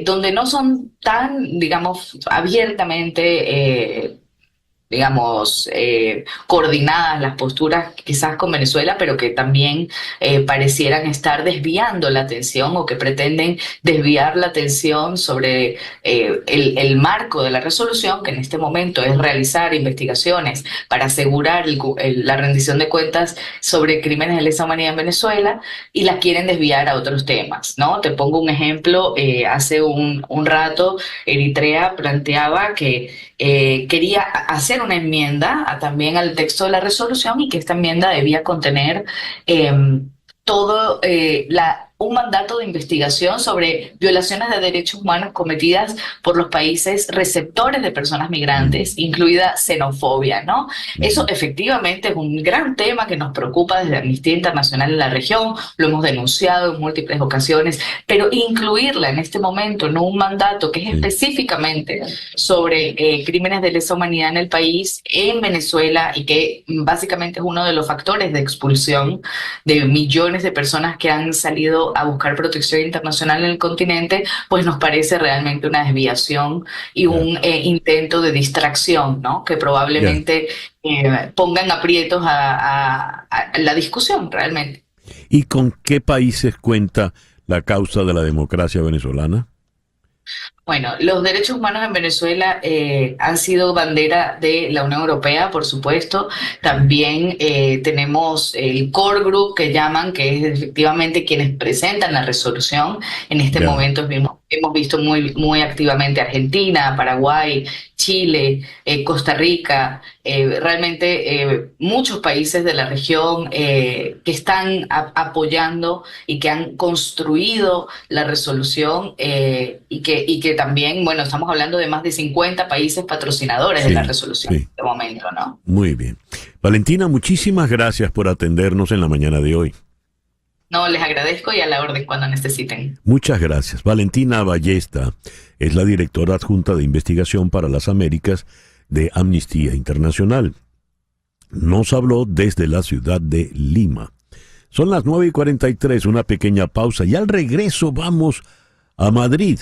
donde no son tan, digamos, abiertamente coordinadas las posturas quizás con Venezuela, pero que también parecieran estar desviando la atención o que pretenden desviar la atención sobre el marco de la resolución, que en este momento es realizar investigaciones para asegurar la rendición de cuentas sobre crímenes de lesa humanidad en Venezuela, y las quieren desviar a otros temas, ¿no? Te pongo un ejemplo. Hace un rato Eritrea planteaba que quería hacer una enmienda también al texto de la resolución, y que esta enmienda debía contener un mandato de investigación sobre violaciones de derechos humanos cometidas por los países receptores de personas migrantes, incluida xenofobia, ¿no? Eso efectivamente es un gran tema que nos preocupa desde Amnistía Internacional en la región, lo hemos denunciado en múltiples ocasiones, pero incluirla en este momento en un mandato que es específicamente sobre crímenes de lesa humanidad en el país, en Venezuela, y que básicamente es uno de los factores de expulsión de millones de personas que han salido a buscar protección internacional en el continente, pues nos parece realmente una desviación y un intento de distracción, ¿no? Que probablemente pongan aprietos a la discusión realmente. ¿Y con qué países cuenta la causa de la democracia venezolana? Bueno, los derechos humanos en Venezuela han sido bandera de la Unión Europea, por supuesto. También tenemos el Core Group, que llaman, que es efectivamente quienes presentan la resolución. En este momento hemos visto muy activamente Argentina, Paraguay, Chile, Costa Rica, realmente muchos países de la región que están apoyando y que han construido la resolución, y que también, bueno, estamos hablando de más de 50 países patrocinadores de la resolución en este momento, ¿no? Muy bien. Valentina, muchísimas gracias por atendernos en la mañana de hoy. No, les agradezco, y a la orden cuando necesiten. Muchas gracias. Valentina Ballesta es la directora adjunta de investigación para las Américas de Amnistía Internacional. Nos habló desde la ciudad de Lima. Son las 9:43, una pequeña pausa, y al regreso vamos a Madrid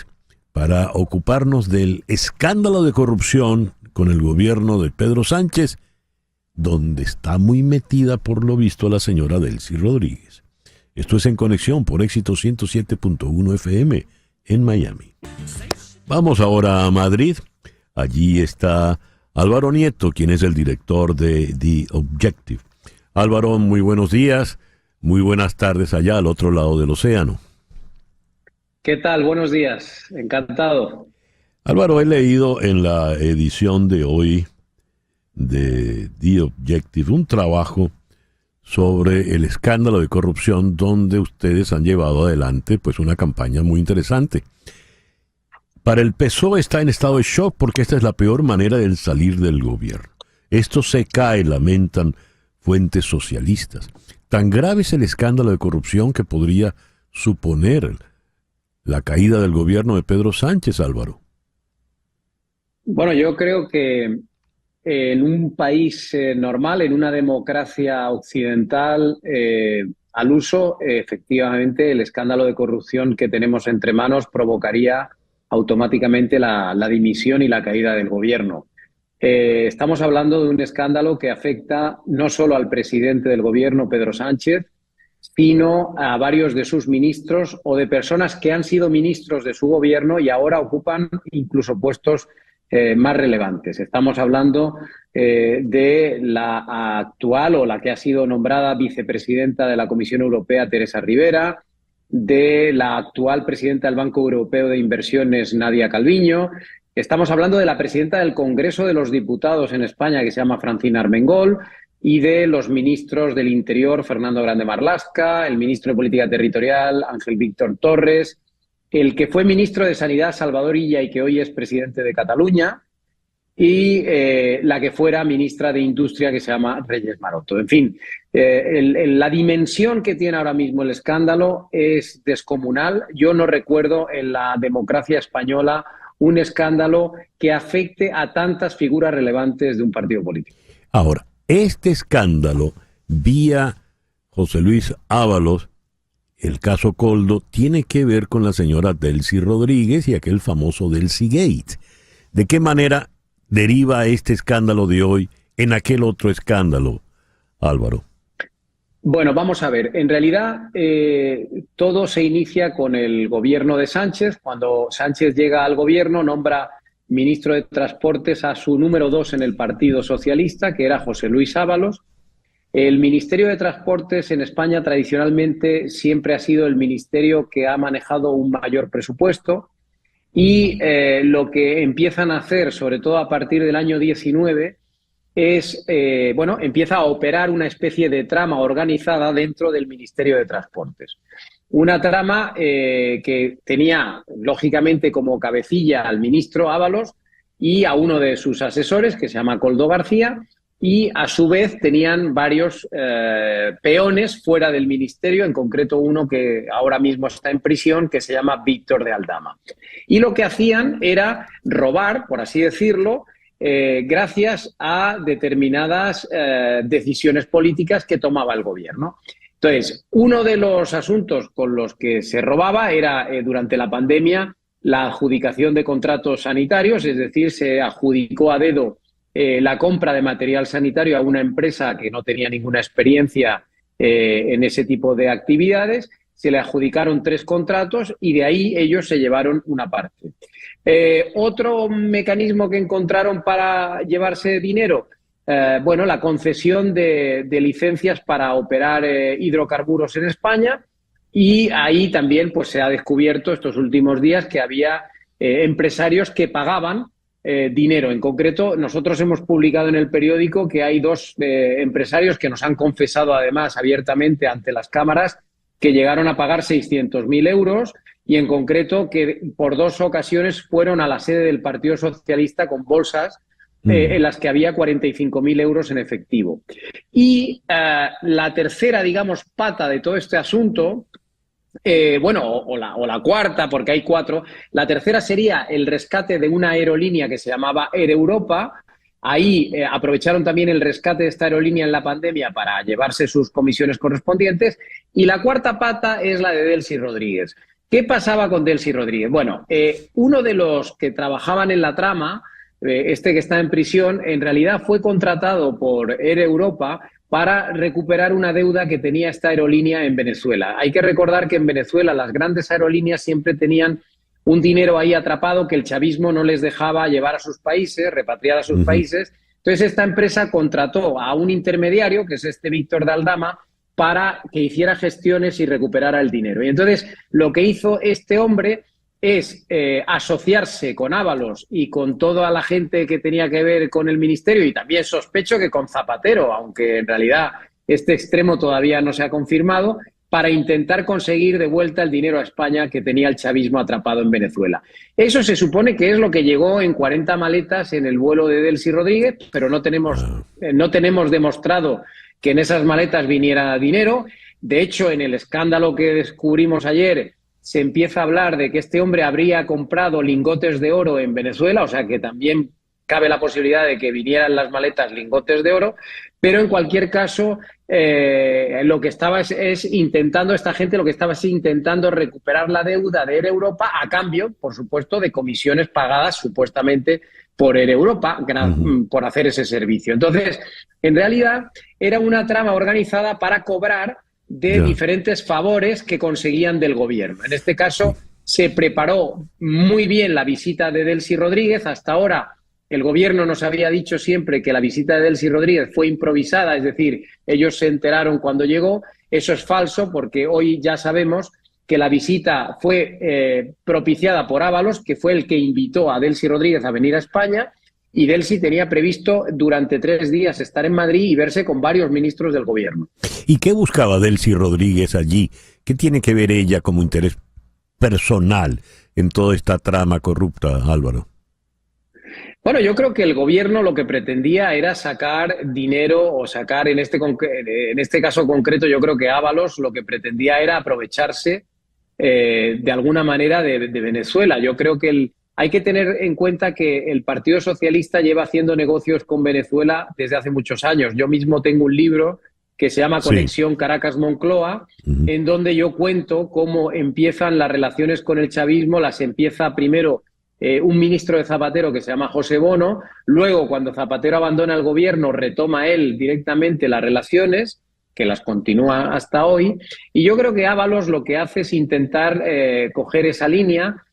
para ocuparnos del escándalo de corrupción con el gobierno de Pedro Sánchez, donde está muy metida, por lo visto, la señora Delcy Rodríguez. Esto es En Conexión por Éxito 107.1 FM en Miami. Vamos ahora a Madrid. Allí está Álvaro Nieto, quien es el director de The Objective. Álvaro, muy buenos días, muy buenas tardes allá al otro lado del océano. ¿Qué tal? Buenos días. Encantado. Álvaro, he leído en la edición de hoy de The Objective un trabajo sobre el escándalo de corrupción donde ustedes han llevado adelante pues una campaña muy interesante. Para el PSOE está en estado de shock porque esta es la peor manera de salir del gobierno. Esto se cae, lamentan fuentes socialistas. Tan grave es el escándalo de corrupción que podría suponer la caída del gobierno de Pedro Sánchez, Álvaro. Bueno, yo creo que en un país normal, en una democracia occidental al uso, efectivamente el escándalo de corrupción que tenemos entre manos provocaría automáticamente la dimisión y la caída del gobierno. Estamos hablando de un escándalo que afecta no solo al presidente del gobierno, Pedro Sánchez, sino a varios de sus ministros o de personas que han sido ministros de su gobierno y ahora ocupan incluso puestos más relevantes. Estamos hablando de la actual o la que ha sido nombrada vicepresidenta de la Comisión Europea, Teresa Rivera, de la actual presidenta del Banco Europeo de Inversiones, Nadia Calviño. Estamos hablando de la presidenta del Congreso de los Diputados en España, que se llama Francina Armengol, y de los ministros del Interior, Fernando Grande Marlaska, el ministro de Política Territorial, Ángel Víctor Torres, el que fue ministro de Sanidad, Salvador Illa, y que hoy es presidente de Cataluña, y la que fuera ministra de Industria, que se llama Reyes Maroto. En fin, la dimensión que tiene ahora mismo el escándalo es descomunal. Yo no recuerdo en la democracia española un escándalo que afecte a tantas figuras relevantes de un partido político. Ahora, este escándalo, vía José Luis Ábalos, el caso Coldo, tiene que ver con la señora Delcy Rodríguez y aquel famoso Delcy Gate. ¿De qué manera deriva este escándalo de hoy en aquel otro escándalo, Álvaro? Bueno, vamos a ver. En realidad, todo se inicia con el gobierno de Sánchez. Cuando Sánchez llega al gobierno, nombra ministro de Transportes a su número 2 en el Partido Socialista, que era José Luis Ábalos. El Ministerio de Transportes en España tradicionalmente siempre ha sido el ministerio que ha manejado un mayor presupuesto y lo que empiezan a hacer, sobre todo a partir del año 19, es, empieza a operar una especie de trama organizada dentro del Ministerio de Transportes. Una trama que tenía, lógicamente, como cabecilla al ministro Ábalos y a uno de sus asesores, que se llama Koldo García, y a su vez tenían varios peones fuera del ministerio, en concreto uno que ahora mismo está en prisión, que se llama Víctor de Aldama. Y lo que hacían era robar, por así decirlo, gracias a determinadas decisiones políticas que tomaba el gobierno. Entonces, uno de los asuntos con los que se robaba era, durante la pandemia, la adjudicación de contratos sanitarios, es decir, se adjudicó a dedo la compra de material sanitario a una empresa que no tenía ninguna experiencia en ese tipo de actividades. Se le adjudicaron 3 contratos y de ahí ellos se llevaron una parte. Otro mecanismo que encontraron para llevarse dinero, la concesión de licencias para operar hidrocarburos en España, y ahí también pues, se ha descubierto estos últimos días que había empresarios que pagaban dinero. En concreto, nosotros hemos publicado en el periódico que hay 2 empresarios que nos han confesado además abiertamente ante las cámaras que llegaron a pagar 600.000 euros y en concreto que por 2 ocasiones fueron a la sede del Partido Socialista con bolsas en las que había 45.000 euros en efectivo. Y la tercera, digamos, pata de todo este asunto, o la cuarta, porque hay 4, la tercera sería el rescate de una aerolínea que se llamaba Air Europa. Ahí aprovecharon también el rescate de esta aerolínea en la pandemia para llevarse sus comisiones correspondientes. Y la cuarta pata es la de Delcy Rodríguez. ¿Qué pasaba con Delcy Rodríguez? Bueno, uno de los que trabajaban en la trama, que está en prisión, en realidad fue contratado por Air Europa para recuperar una deuda que tenía esta aerolínea en Venezuela. Hay que recordar que en Venezuela las grandes aerolíneas siempre tenían un dinero ahí atrapado que el chavismo no les dejaba llevar a sus países, repatriar a sus países. Entonces esta empresa contrató a un intermediario, que es Víctor de Aldama, para que hiciera gestiones y recuperara el dinero. Y entonces lo que hizo este hombre es asociarse con Ábalos y con toda la gente que tenía que ver con el ministerio, y también sospecho que con Zapatero, aunque en realidad este extremo todavía no se ha confirmado, para intentar conseguir de vuelta el dinero a España que tenía el chavismo atrapado en Venezuela. Eso se supone que es lo que llegó en 40 maletas en el vuelo de Delcy Rodríguez, pero no tenemos demostrado que en esas maletas viniera dinero. De hecho, en el escándalo que descubrimos ayer, se empieza a hablar de que este hombre habría comprado lingotes de oro en Venezuela, o sea que también cabe la posibilidad de que vinieran las maletas lingotes de oro, pero en cualquier caso lo que estaba es intentando, esta gente lo que estaba es intentando recuperar la deuda de Air Europa a cambio, por supuesto, de comisiones pagadas supuestamente por Air Europa por hacer ese servicio. Entonces, en realidad era una trama organizada para cobrar de diferentes favores que conseguían del gobierno. En este caso, se preparó muy bien la visita de Delcy Rodríguez. Hasta ahora, el gobierno nos había dicho siempre que la visita de Delcy Rodríguez fue improvisada, es decir, ellos se enteraron cuando llegó. Eso es falso, porque hoy ya sabemos que la visita fue propiciada por Ábalos, que fue el que invitó a Delcy Rodríguez a venir a España, y Delcy tenía previsto durante 3 días estar en Madrid y verse con varios ministros del gobierno. ¿Y qué buscaba Delcy Rodríguez allí? ¿Qué tiene que ver ella como interés personal en toda esta trama corrupta, Álvaro? Bueno, yo creo que el gobierno lo que pretendía era sacar dinero, o sacar, en este caso concreto, yo creo que Ábalos lo que pretendía era aprovecharse de alguna manera de Venezuela. Yo creo que hay que tener en cuenta que el Partido Socialista lleva haciendo negocios con Venezuela desde hace muchos años. Yo mismo tengo un libro que se llama Conexión Caracas-Moncloa, en donde yo cuento cómo empiezan las relaciones con el chavismo. Las empieza primero un ministro de Zapatero que se llama José Bono, luego cuando Zapatero abandona el gobierno retoma él directamente las relaciones, que las continúa hasta hoy, y yo creo que Ábalos lo que hace es intentar coger esa línea,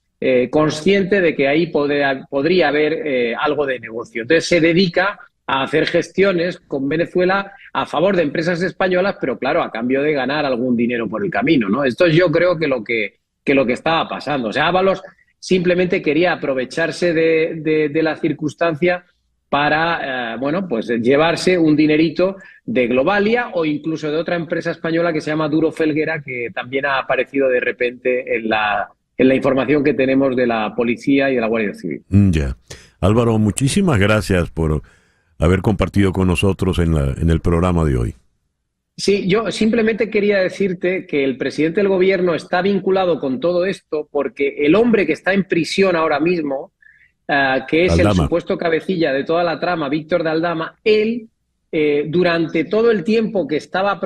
consciente de que ahí podría haber algo de negocio. Entonces se dedica a hacer gestiones con Venezuela a favor de empresas españolas, pero claro, a cambio de ganar algún dinero por el camino, ¿no? Esto es, yo creo que lo que estaba pasando. O sea, Ábalos simplemente quería aprovecharse de la circunstancia para, pues llevarse un dinerito de Globalia o incluso de otra empresa española que se llama Duro Felguera, que también ha aparecido de repente en la información que tenemos de la policía y de la Guardia Civil. Ya. Álvaro, muchísimas gracias por haber compartido con nosotros en el programa de hoy. Sí, yo simplemente quería decirte que el presidente del gobierno está vinculado con todo esto porque el hombre que está en prisión ahora mismo, que es Aldama, el supuesto cabecilla de toda la trama, Víctor de Aldama, él, durante todo el tiempo que estaba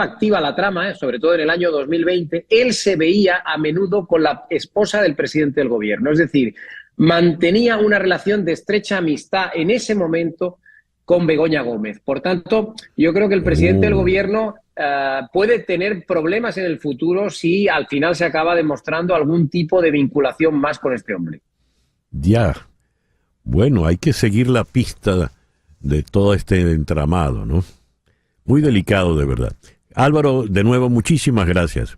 activa la trama, sobre todo en el año 2020, él se veía a menudo con la esposa del presidente del gobierno. Es decir, mantenía una relación de estrecha amistad en ese momento con Begoña Gómez. Por tanto, yo creo que el presidente del gobierno puede tener problemas en el futuro si al final se acaba demostrando algún tipo de vinculación más con este hombre. Ya. Bueno, hay que seguir la pista de todo este entramado, ¿no? Muy delicado, de verdad. Álvaro, de nuevo, muchísimas gracias.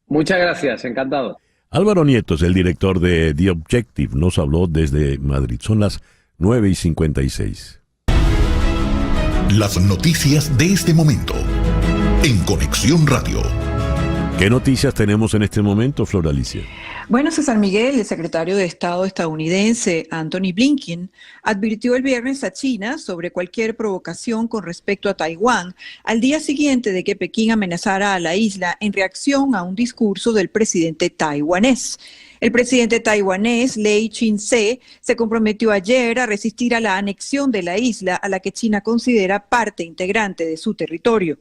Muchas gracias, encantado. Álvaro Nietos, el director de The Objective, nos habló desde Madrid. Son las 9:56. Las noticias de este momento en Conexión Radio. ¿Qué noticias tenemos en este momento, Flor Alicia? Bueno, César Miguel, el secretario de Estado estadounidense Anthony Blinken, advirtió el viernes a China sobre cualquier provocación con respecto a Taiwán al día siguiente de que Pekín amenazara a la isla en reacción a un discurso del presidente taiwanés. El presidente taiwanés, Lai Ching-te, se comprometió ayer a resistir a la anexión de la isla a la que China considera parte integrante de su territorio.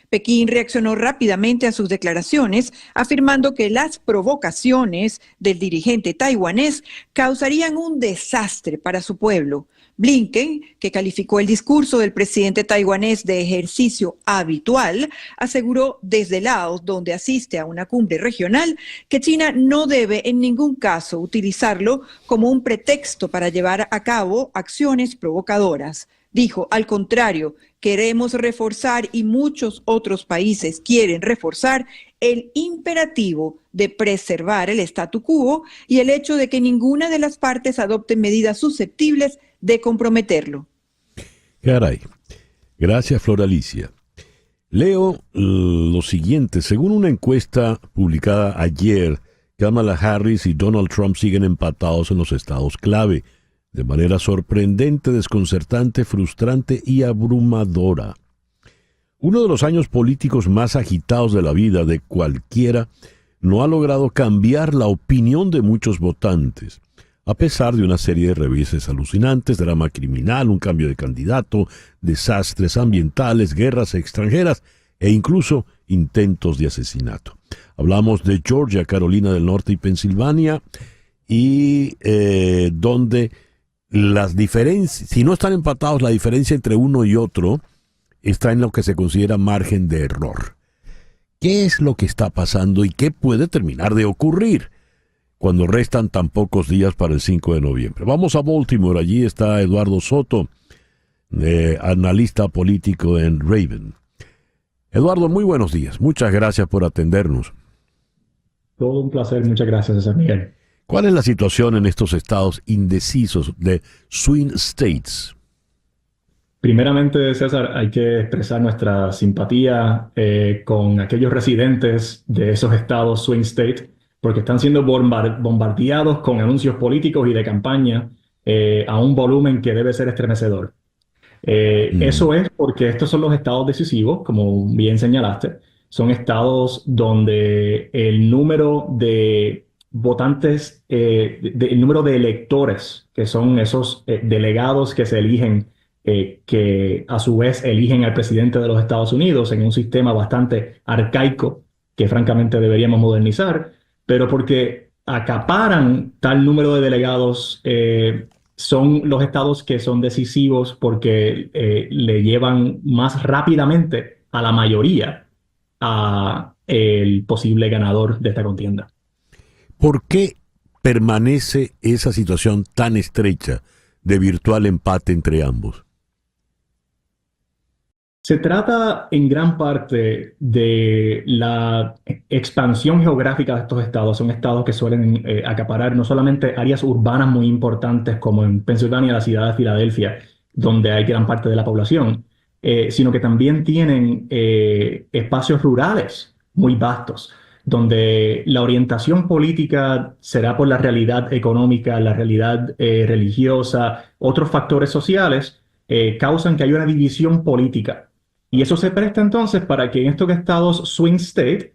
Pekín reaccionó rápidamente a sus declaraciones, afirmando que las provocaciones del dirigente taiwanés causarían un desastre para su pueblo. Blinken, que calificó el discurso del presidente taiwanés de ejercicio habitual, aseguró desde Laos, donde asiste a una cumbre regional, que China no debe en ningún caso utilizarlo como un pretexto para llevar a cabo acciones provocadoras. Dijo, al contrario, queremos reforzar y muchos otros países quieren reforzar el imperativo de preservar el statu quo y el hecho de que ninguna de las partes adopte medidas susceptibles de comprometerlo. Caray. Gracias, Flor Alicia. Leo lo siguiente. Según una encuesta publicada ayer, Kamala Harris y Donald Trump siguen empatados en los estados clave, de manera sorprendente, desconcertante, frustrante y abrumadora. Uno de los años políticos más agitados de la vida de cualquiera no ha logrado cambiar la opinión de muchos votantes, a pesar de una serie de reveses alucinantes, drama criminal, un cambio de candidato, desastres ambientales, guerras extranjeras e incluso intentos de asesinato. Hablamos de Georgia, Carolina del Norte y Pensilvania, y donde las diferencias, si no están empatados, la diferencia entre uno y otro está en lo que se considera margen de error. ¿Qué es lo que está pasando y qué puede terminar de ocurrir cuando restan tan pocos días para el 5 de noviembre? Vamos a Baltimore, allí está Eduardo Soto, analista político en Raven. Eduardo, muy buenos días, muchas gracias por atendernos. Todo un placer, muchas gracias, César Miguel. ¿Cuál es la situación en estos estados indecisos de swing states? Primeramente, César, hay que expresar nuestra simpatía con aquellos residentes de esos estados swing state, porque están siendo bombardeados con anuncios políticos y de campaña a un volumen que debe ser estremecedor. Eso es porque estos son los estados decisivos, como bien señalaste. Son estados donde el número de votantes, el número de electores, que son esos delegados que se eligen, que a su vez eligen al presidente de los Estados Unidos en un sistema bastante arcaico que francamente deberíamos modernizar, pero porque acaparan tal número de delegados, son los estados que son decisivos porque le llevan más rápidamente a la mayoría a el posible ganador de esta contienda. ¿Por qué permanece esa situación tan estrecha de virtual empate entre ambos? Se trata en gran parte de la expansión geográfica de estos estados. Son estados que suelen acaparar no solamente áreas urbanas muy importantes como en Pensilvania, la ciudad de Filadelfia, donde hay gran parte de la población, sino que también tienen espacios rurales muy vastos, donde la orientación política será por la realidad económica, la realidad religiosa, otros factores sociales, causan que haya una división política. Y eso se presta entonces para que en estos estados swing state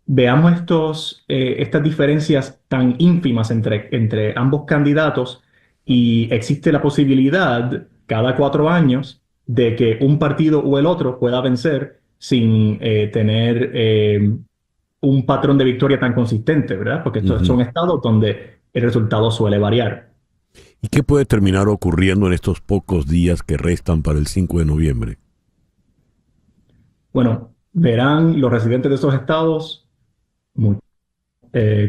veamos estas diferencias tan ínfimas entre ambos candidatos, y existe la posibilidad cada 4 años de que un partido o el otro pueda vencer sin tener un patrón de victoria tan consistente, ¿verdad? Porque estos son estados donde el resultado suele variar. ¿Y qué puede terminar ocurriendo en estos pocos días que restan para el 5 de noviembre? Bueno, verán los residentes de esos estados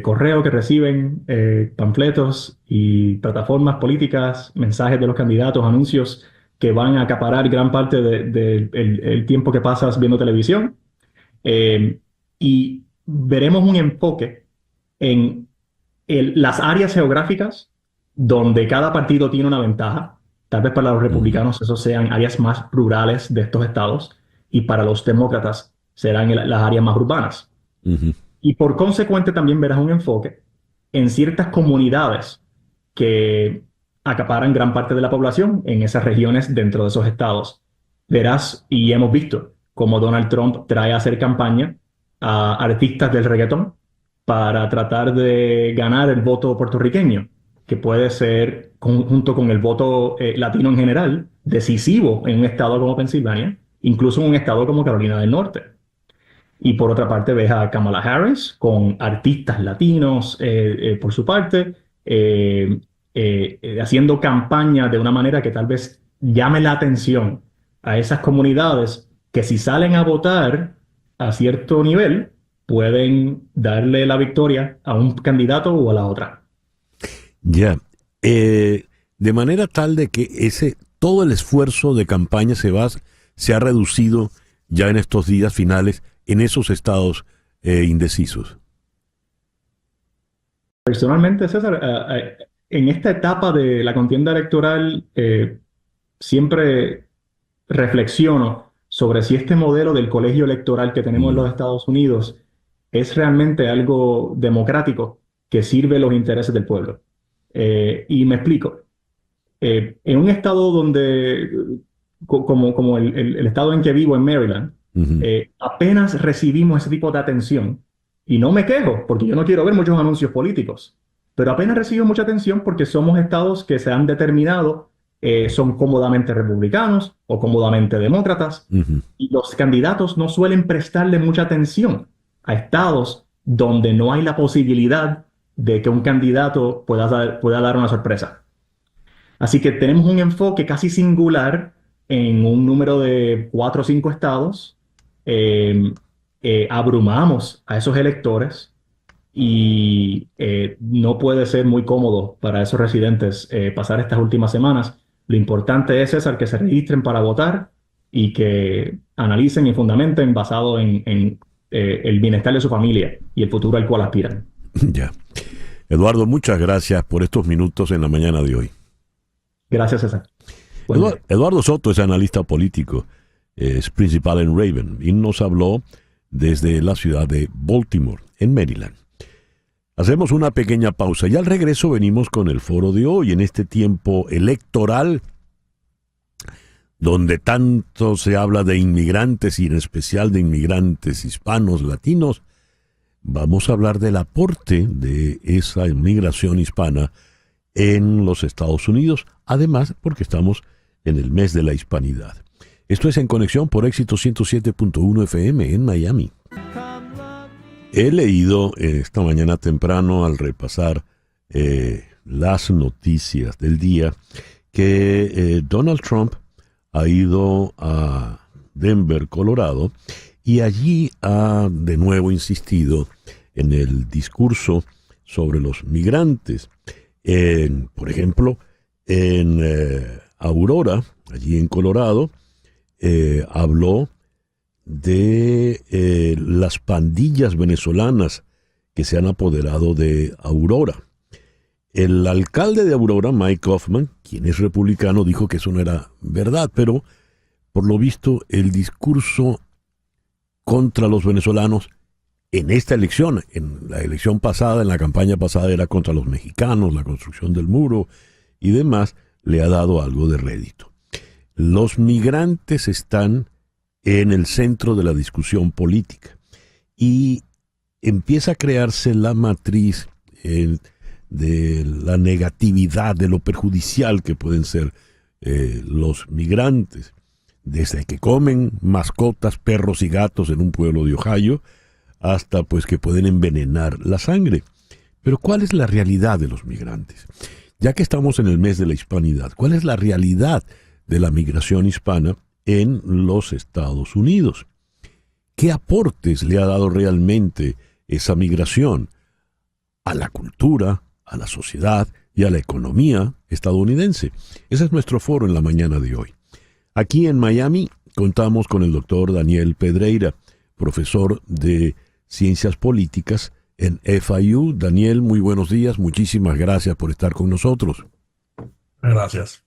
correo que reciben, panfletos y plataformas políticas, mensajes de los candidatos, anuncios que van a acaparar gran parte del tiempo que pasas viendo televisión. Y veremos un enfoque en las áreas geográficas donde cada partido tiene una ventaja. Tal vez para los republicanos esos sean áreas más rurales de estos estados, y para los demócratas serán las áreas más urbanas. Y por consecuente también verás un enfoque en ciertas comunidades que acaparan gran parte de la población en esas regiones dentro de esos estados. Verás, y hemos visto, cómo Donald Trump trae a hacer campaña a artistas del reggaetón para tratar de ganar el voto puertorriqueño, que puede ser, junto con el voto latino en general, decisivo en un estado como Pensilvania, incluso en un estado como Carolina del Norte. Y por otra parte ves a Kamala Harris con artistas latinos por su parte, haciendo campaña de una manera que tal vez llame la atención a esas comunidades que, si salen a votar a cierto nivel, pueden darle la victoria a un candidato o a la otra. Ya. De manera tal de que ese todo el esfuerzo de campaña se ha reducido ya en estos días finales en esos estados indecisos? Personalmente, César, en esta etapa de la contienda electoral, siempre reflexiono sobre si este modelo del colegio electoral que tenemos en los Estados Unidos es realmente algo democrático que sirve los intereses del pueblo. Y me explico. En un estado donde, como el estado en que vivo, en Maryland, apenas recibimos ese tipo de atención, y no me quejo, porque yo no quiero ver muchos anuncios políticos, pero apenas recibimos mucha atención porque somos estados que se han determinado son cómodamente republicanos o cómodamente demócratas, y los candidatos no suelen prestarle mucha atención a estados donde no hay la posibilidad de que un candidato pueda dar una sorpresa. Así que tenemos un enfoque casi singular en un número de 4 o 5 estados. Abrumamos a esos electores y no puede ser muy cómodo para esos residentes pasar estas últimas semanas. Lo importante es, César, que se registren para votar y que analicen y fundamenten basado en el bienestar de su familia y el futuro al cual aspiran. Ya. Eduardo, muchas gracias por estos minutos en la mañana de hoy. Gracias, César. Eduardo Soto es analista político, es principal en Raven y nos habló desde la ciudad de Baltimore, en Maryland. Hacemos una pequeña pausa y al regreso venimos con el foro de hoy. En este tiempo electoral, donde tanto se habla de inmigrantes y en especial de inmigrantes hispanos, latinos, vamos a hablar del aporte de esa inmigración hispana en los Estados Unidos, además porque estamos en el mes de la hispanidad. Esto es En Conexión por Éxito 107.1 FM en Miami. He leído esta mañana temprano al repasar las noticias del día que Donald Trump ha ido a Denver, Colorado, y allí ha de nuevo insistido en el discurso sobre los migrantes. Por ejemplo, en Aurora, allí en Colorado, habló de las pandillas venezolanas que se han apoderado de Aurora. El alcalde de Aurora, Mike Hoffman, quien es republicano, dijo que eso no era verdad, pero por lo visto el discurso contra los venezolanos en esta elección, en la elección pasada, en la campaña pasada, era contra los mexicanos, la construcción del muro y demás, le ha dado algo de rédito. Los migrantes están en el centro de la discusión política y empieza a crearse la matriz de la negatividad, de lo perjudicial que pueden ser los migrantes, desde que comen mascotas, perros y gatos en un pueblo de Ohio, hasta pues que pueden envenenar la sangre. Pero ¿cuál es la realidad de los migrantes? Ya que estamos en el mes de la hispanidad, ¿cuál es la realidad de la migración hispana en los Estados Unidos? ¿Qué aportes le ha dado realmente esa migración a la cultura, a la sociedad y a la economía estadounidense? Ese es nuestro foro en la mañana de hoy. Aquí en Miami contamos con el doctor Daniel Pedreira, profesor de Ciencias Políticas en FIU. Daniel, muy buenos días. Muchísimas gracias por estar con nosotros. Gracias.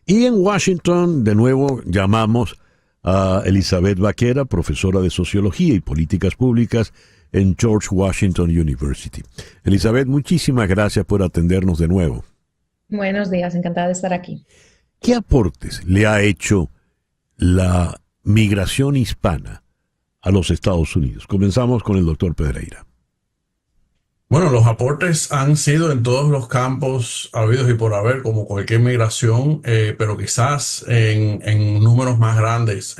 Y en Washington, de nuevo, llamamos a Elizabeth Vaquera, profesora de Sociología y Políticas Públicas en George Washington University. Elizabeth, muchísimas gracias por atendernos de nuevo. Buenos días, encantada de estar aquí. ¿Qué aportes le ha hecho la migración hispana a los Estados Unidos? Comenzamos con el doctor Pedreira. Bueno, los aportes han sido en todos los campos habidos y por haber, como cualquier migración, pero quizás en números más grandes,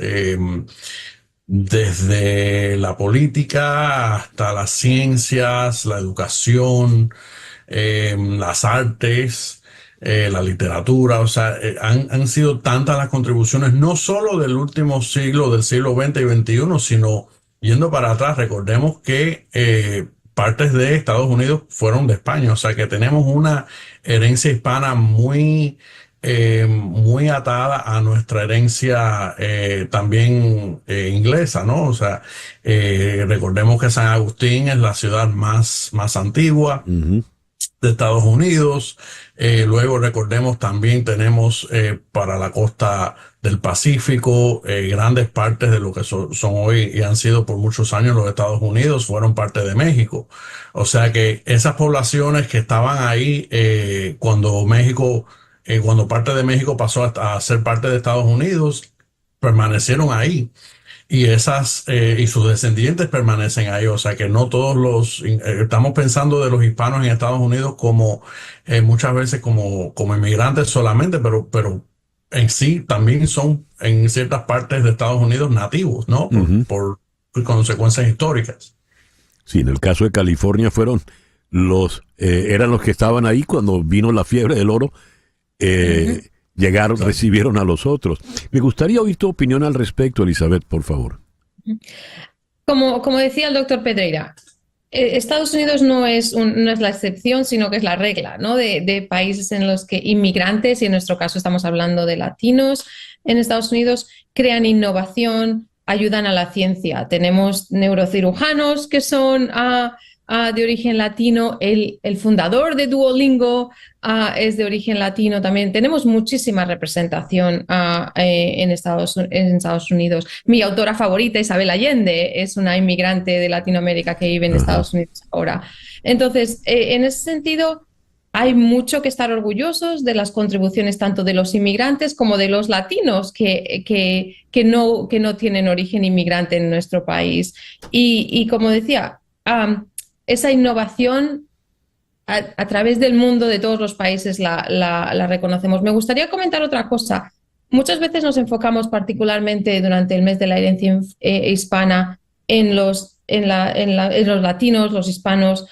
desde la política hasta las ciencias, la educación, las artes, la literatura. O sea, han sido tantas las contribuciones, no solo del último siglo, del siglo XX y XXI, sino yendo para atrás. Recordemos que partes de Estados Unidos fueron de España, o sea que tenemos una herencia hispana muy muy atada a nuestra herencia también inglesa, ¿no? O sea, recordemos que San Agustín es la ciudad más antigua de Estados Unidos. Luego recordemos también tenemos para la costa del Pacífico grandes partes de lo que son hoy y han sido por muchos años los Estados Unidos, fueron parte de México. O sea que esas poblaciones que estaban ahí cuando parte de México pasó a ser parte de Estados Unidos, permanecieron ahí. Y y sus descendientes permanecen ahí. O sea que no todos estamos pensando de los hispanos en Estados Unidos como muchas veces como inmigrantes solamente, pero en sí también son en ciertas partes de Estados Unidos nativos, ¿no? Por consecuencias históricas. Sí, en el caso de California eran los que estaban ahí cuando vino la fiebre del oro. Llegaron, recibieron a los otros. Me gustaría oír tu opinión al respecto, Elizabeth, por favor. Como decía el doctor Pedreira, Estados Unidos no es la excepción, sino que es la regla, ¿no? De países en los que inmigrantes, y en nuestro caso estamos hablando de latinos, en Estados Unidos crean innovación, ayudan a la ciencia. Tenemos neurocirujanos que son de origen latino, el fundador de Duolingo es de origen latino también. Tenemos muchísima representación en Estados Unidos. Mi autora favorita, Isabel Allende, es una inmigrante de Latinoamérica que vive en Estados Unidos ahora. Entonces, en ese sentido, hay mucho que estar orgullosos de las contribuciones tanto de los inmigrantes como de los latinos que no tienen origen inmigrante en nuestro país. Y como decía, esa innovación a través del mundo de todos los países la reconocemos. Me gustaría comentar otra cosa. Muchas veces nos enfocamos particularmente durante el mes de la herencia hispana en los latinos, los hispanos,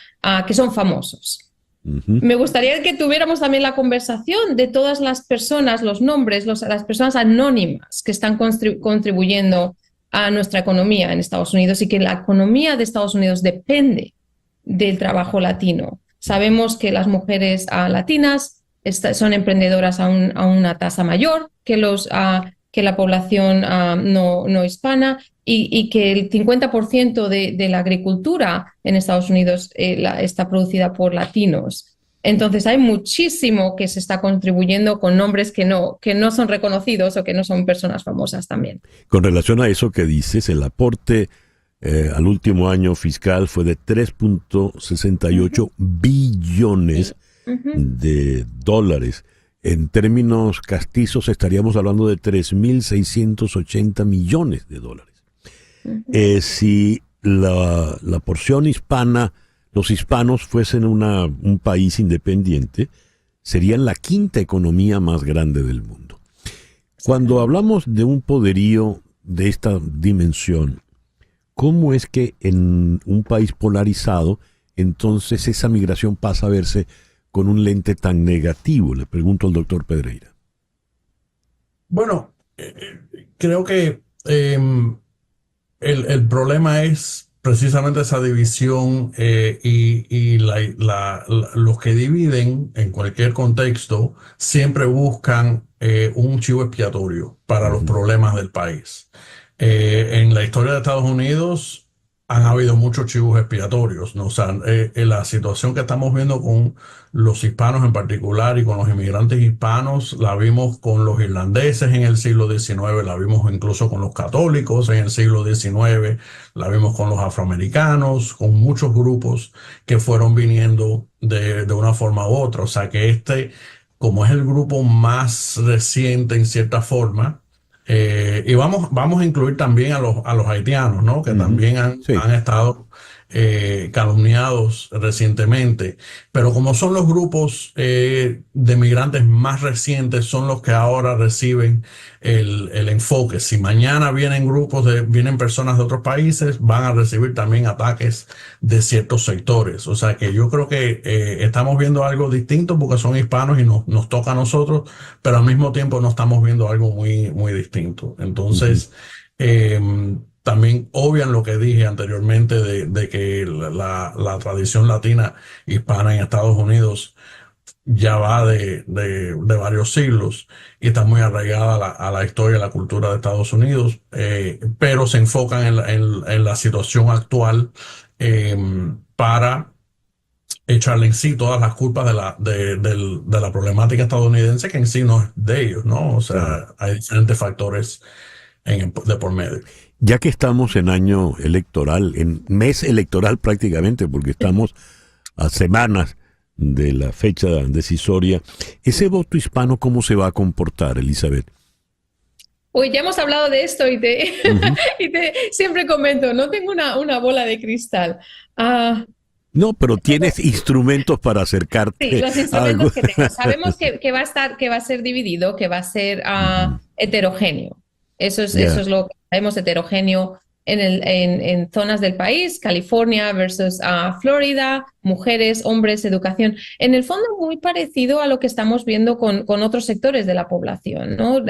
que son famosos. Me gustaría que tuviéramos también la conversación de todas las personas, los nombres, las personas anónimas que están contribuyendo a nuestra economía en Estados Unidos y que la economía de Estados Unidos depende del trabajo latino. Sabemos que las mujeres latinas son emprendedoras a una tasa mayor que la población no hispana y que el 50% de la agricultura en Estados Unidos está producida por latinos. Entonces hay muchísimo que se está contribuyendo con nombres que no son reconocidos o que no son personas famosas también. Con relación a eso que dices, el aporte al último año fiscal fue de 3.68 billones de dólares. En términos castizos estaríamos hablando de 3.680 millones de dólares. Si la porción hispana, los hispanos fuesen un país independiente, serían la quinta economía más grande del mundo. Cuando hablamos de un poderío de esta dimensión, ¿cómo es que en un país polarizado, entonces esa migración pasa a verse con un lente tan negativo? Le pregunto al doctor Pedreira. Bueno, creo que el problema es precisamente esa división y los que dividen en cualquier contexto siempre buscan un chivo expiatorio para los problemas del país. En la historia de Estados Unidos han habido muchos chivos expiatorios, ¿no? O sea, la situación que estamos viendo con los hispanos en particular y con los inmigrantes hispanos, la vimos con los irlandeses en el siglo XIX, la vimos incluso con los católicos en el siglo XIX, la vimos con los afroamericanos, con muchos grupos que fueron viniendo de una forma u otra. O sea que como es el grupo más reciente en cierta forma, y vamos a incluir también a los haitianos, ¿no? Que también han estado calumniados recientemente, pero como son los grupos de migrantes más recientes, son los que ahora reciben el enfoque. Si mañana vienen vienen personas de otros países, van a recibir también ataques de ciertos sectores. O sea que yo creo que estamos viendo algo distinto porque son hispanos y nos toca a nosotros, pero al mismo tiempo no estamos viendo algo muy, muy distinto. Entonces, también obvian lo que dije anteriormente de que la tradición latina hispana en Estados Unidos ya va de varios siglos y está muy arraigada a la historia y la cultura de Estados Unidos, pero se enfocan en la situación actual para echarle en sí todas las culpas de la problemática estadounidense, que en sí no es de ellos, ¿no? O sea, hay diferentes factores de por medio. Ya que estamos en año electoral, en mes electoral prácticamente, porque estamos a semanas de la fecha decisoria, ¿ese voto hispano cómo se va a comportar, Elizabeth? Hoy ya hemos hablado de esto y siempre comento, no tengo una bola de cristal. No, pero tienes instrumentos para acercarte. Sí, los instrumentos que tengo. Sabemos que va a ser dividido, que va a ser heterogéneo. Eso es lo que sabemos, heterogéneo en zonas del país, California versus Florida, mujeres, hombres, educación. En el fondo, muy parecido a lo que estamos viendo con otros sectores de la población, ¿no?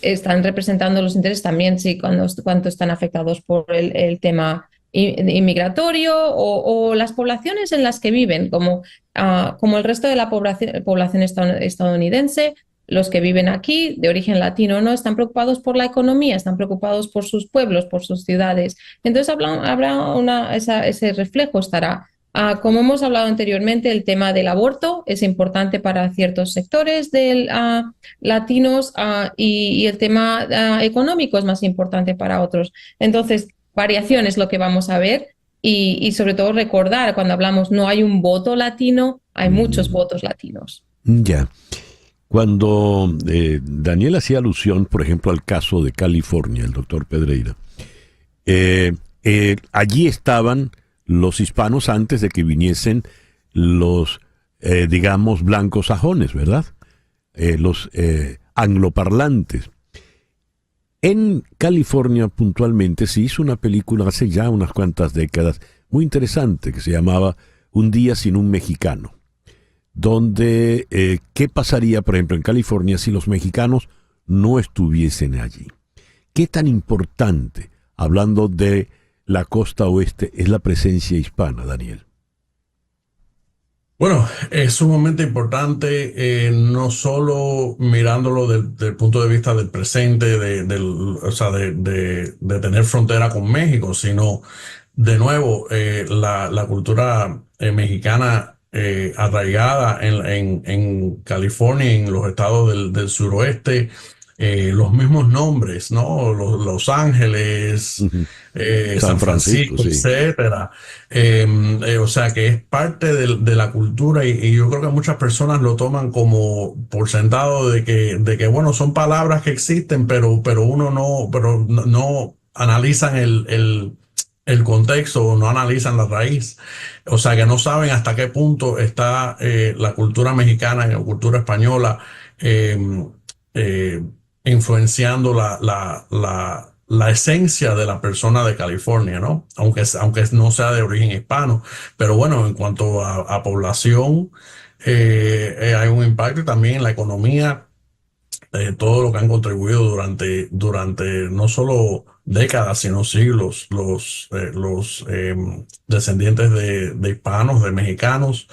Están representando los intereses también, sí, cuánto están afectados por el tema inmigratorio o las poblaciones en las que viven, como el resto de la población estadounidense. Los que viven aquí, de origen latino, no están preocupados por la economía, están preocupados por sus pueblos, por sus ciudades. Entonces habrá ese reflejo estará. Como hemos hablado anteriormente, el tema del aborto es importante para ciertos sectores latinos y el tema económico es más importante para otros. Entonces, variación es lo que vamos a ver y sobre todo recordar, cuando hablamos no hay un voto latino, hay muchos votos latinos. Ya. Cuando Daniel hacía alusión, por ejemplo, al caso de California, el doctor Pedreira, allí estaban los hispanos antes de que viniesen los, digamos, blancos sajones, ¿verdad? Los angloparlantes. En California, puntualmente, se hizo una película hace ya unas cuantas décadas muy interesante que se llamaba Un día sin un mexicano, donde qué pasaría, por ejemplo, en California si los mexicanos no estuviesen allí. ¿Qué tan importante, hablando de la costa oeste, es la presencia hispana, Daniel? Bueno, es sumamente importante, no solo mirándolo del punto de vista del presente, de tener frontera con México, sino, de nuevo, la cultura mexicana arraigada en California, en los estados del suroeste, los mismos nombres, ¿no? Los Ángeles, San Francisco, sí, etcétera. O sea que es parte de la cultura y yo creo que muchas personas lo toman como por sentado de que bueno, son palabras que existen, pero uno no analizan el contexto, no analizan la raíz. O sea que no saben hasta qué punto está la cultura mexicana y la cultura española influenciando la esencia de la persona de California, ¿no? Aunque no sea de origen hispano. Pero bueno, en cuanto a población, hay un impacto también en la economía, todo lo que han contribuido durante no solo décadas, sino siglos, los descendientes de hispanos, de mexicanos,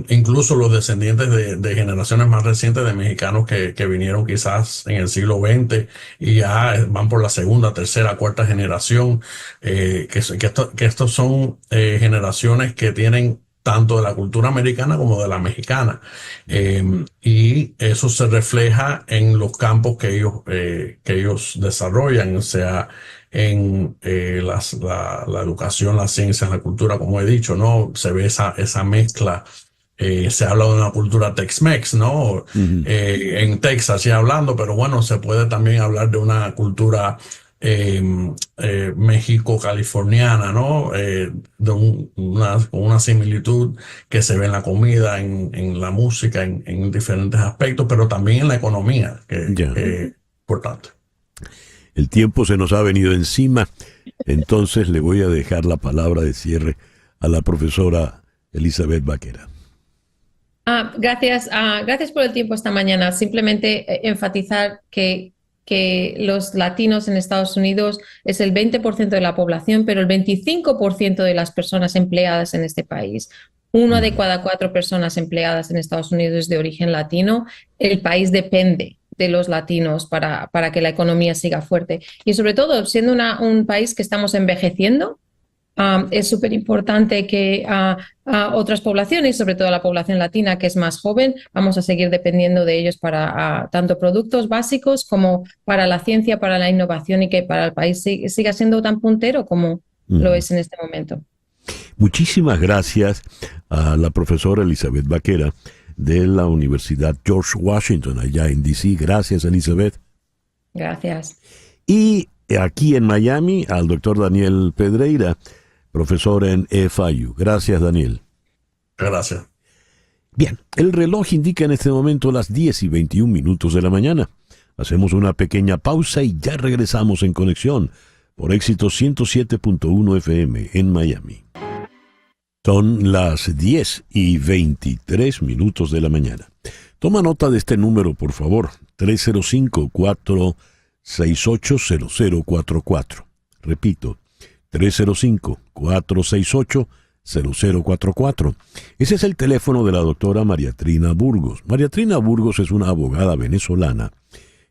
incluso los descendientes de generaciones más recientes de mexicanos que vinieron quizás en el siglo XX y ya van por la segunda, tercera, cuarta generación, que estos son generaciones que tienen tanto de la cultura americana como de la mexicana. Y eso se refleja en los campos que ellos desarrollan, o sea, en la educación, las ciencias, la cultura, como he dicho, ¿no? Se ve esa mezcla. Se habla de una cultura Tex-Mex, ¿no? En Texas ya hablando, pero bueno, se puede también hablar de una cultura México-californiana, ¿no? Una similitud que se ve en la comida, en la música, en diferentes aspectos, pero también en la economía, que es importante. El tiempo se nos ha venido encima, entonces le voy a dejar la palabra de cierre a la profesora Elizabeth Vaquera. Gracias por el tiempo esta mañana. Simplemente enfatizar que los latinos en Estados Unidos es el 20% de la población, pero el 25% de las personas empleadas en este país. 1 de cada 4 personas empleadas en Estados Unidos es de origen latino. El país depende de los latinos para que la economía siga fuerte. Y sobre todo, siendo un país que estamos envejeciendo, es súper importante que otras poblaciones, sobre todo la población latina que es más joven, vamos a seguir dependiendo de ellos para tanto productos básicos como para la ciencia, para la innovación y que para el país siga siendo tan puntero como lo es en este momento. Muchísimas gracias a la profesora Elizabeth Vaquera de la Universidad George Washington allá en D.C. Gracias, Elizabeth. Gracias. Y aquí en Miami al doctor Daniel Pedreira, profesor en FIU. Gracias, Daniel. Gracias. Bien, el reloj indica en este momento las 10:21 de la mañana. Hacemos una pequeña pausa y ya regresamos en conexión por Éxito 107.1 FM en Miami. Son las 10:23 de la mañana. Toma nota de este número, por favor, 305-468-0044. Repito, 305-468-0044. Ese es el teléfono de la doctora María Trina Burgos. María Trina Burgos es una abogada venezolana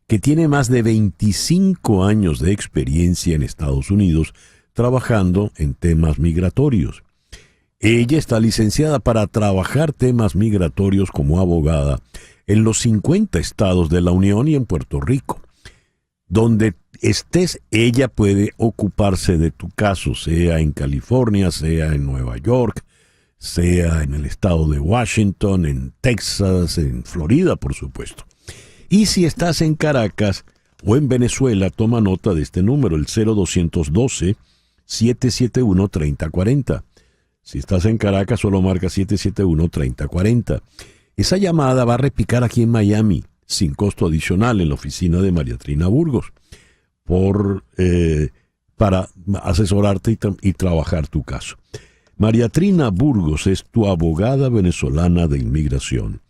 que tiene más de 25 años de experiencia en Estados Unidos trabajando en temas migratorios. Ella está licenciada para trabajar temas migratorios como abogada en los 50 estados de la Unión y en Puerto Rico. Donde estés, ella puede ocuparse de tu caso, sea en California, sea en Nueva York, sea en el estado de Washington, en Texas, en Florida, por supuesto. Y si estás en Caracas o en Venezuela, toma nota de este número, el 0212-771-3040. Si estás en Caracas, solo marca 771-3040. Esa llamada va a repicar aquí en Miami, sin costo adicional, en la oficina de María Trina Burgos, para asesorarte y trabajar tu caso. María Trina Burgos es tu abogada venezolana de inmigración.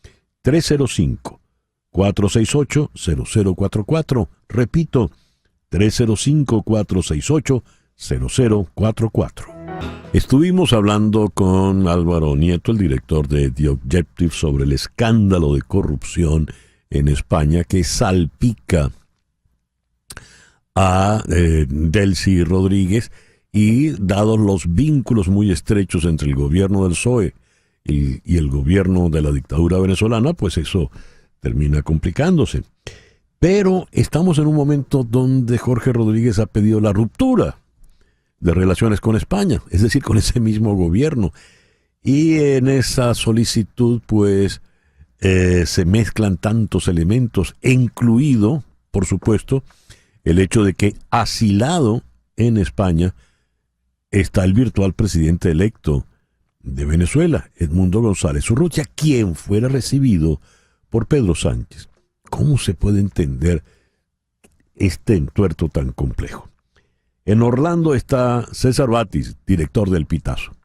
305-468-0044. Repito, 305-468-0044. Estuvimos hablando con Álvaro Nieto, el director de The Objective, sobre el escándalo de corrupción en España que salpica a Delcy Rodríguez, y dados los vínculos muy estrechos entre el gobierno del PSOE y el gobierno de la dictadura venezolana, pues eso termina complicándose. Pero estamos en un momento donde Jorge Rodríguez ha pedido la ruptura de relaciones con España, es decir, con ese mismo gobierno. Y en esa solicitud, pues, se mezclan tantos elementos, incluido, por supuesto, el hecho de que asilado en España está el virtual presidente electo de Venezuela, Edmundo González Urrutia, quien fuera recibido por Pedro Sánchez. ¿Cómo se puede entender este entuerto tan complejo? En Orlando está César Batis, director del Pitazo.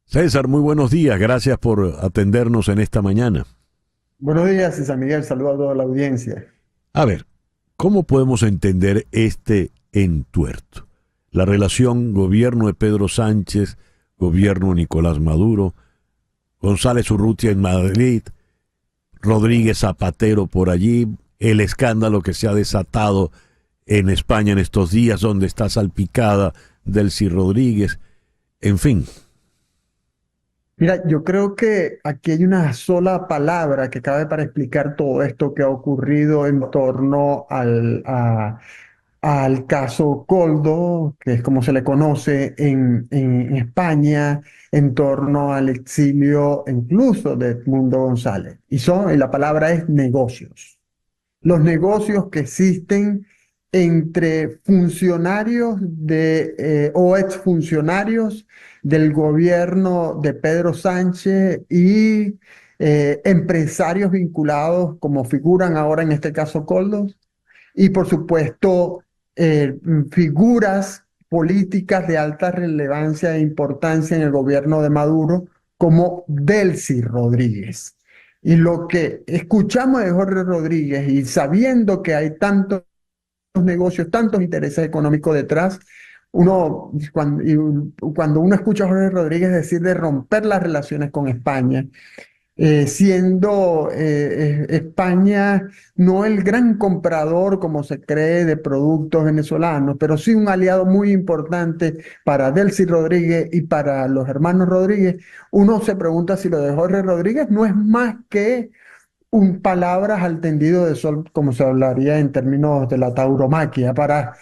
César, muy buenos días. Gracias por atendernos en esta mañana. Buenos días, César Miguel. Saludos a toda la audiencia. A ver, ¿cómo podemos entender este entuerto? La relación gobierno de Pedro Sánchez, gobierno Nicolás Maduro, González Urrutia en Madrid, Rodríguez Zapatero por allí, el escándalo que se ha desatado en España en estos días, donde está salpicada Delcy Rodríguez, en fin. Mira, yo creo que aquí hay una sola palabra que cabe para explicar todo esto que ha ocurrido en torno al caso Koldo, que es como se le conoce en España, en torno al exilio incluso de Edmundo González. Y la palabra es negocios. Los negocios que existen entre funcionarios o exfuncionarios del gobierno de Pedro Sánchez y empresarios vinculados, como figuran ahora en este caso Koldo, y por supuesto figuras políticas de alta relevancia e importancia en el gobierno de Maduro, como Delcy Rodríguez. Y lo que escuchamos de Jorge Rodríguez, y sabiendo que hay tantos negocios, tantos intereses económicos detrás, cuando uno escucha a Jorge Rodríguez decir de romper las relaciones con España, siendo España no el gran comprador, como se cree, de productos venezolanos, pero sí un aliado muy importante para Delcy Rodríguez y para los hermanos Rodríguez, uno se pregunta si lo de Jorge Rodríguez no es más que palabras al tendido de sol, como se hablaría en términos de la tauromaquia, para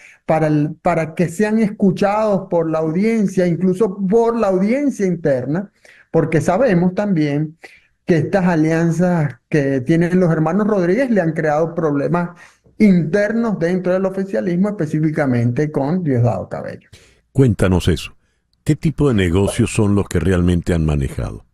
que sean escuchados por la audiencia, incluso por la audiencia interna, porque sabemos también que estas alianzas que tienen los hermanos Rodríguez le han creado problemas internos dentro del oficialismo, específicamente con Diosdado Cabello. Cuéntanos eso. ¿Qué tipo de negocios son los que realmente han manejado?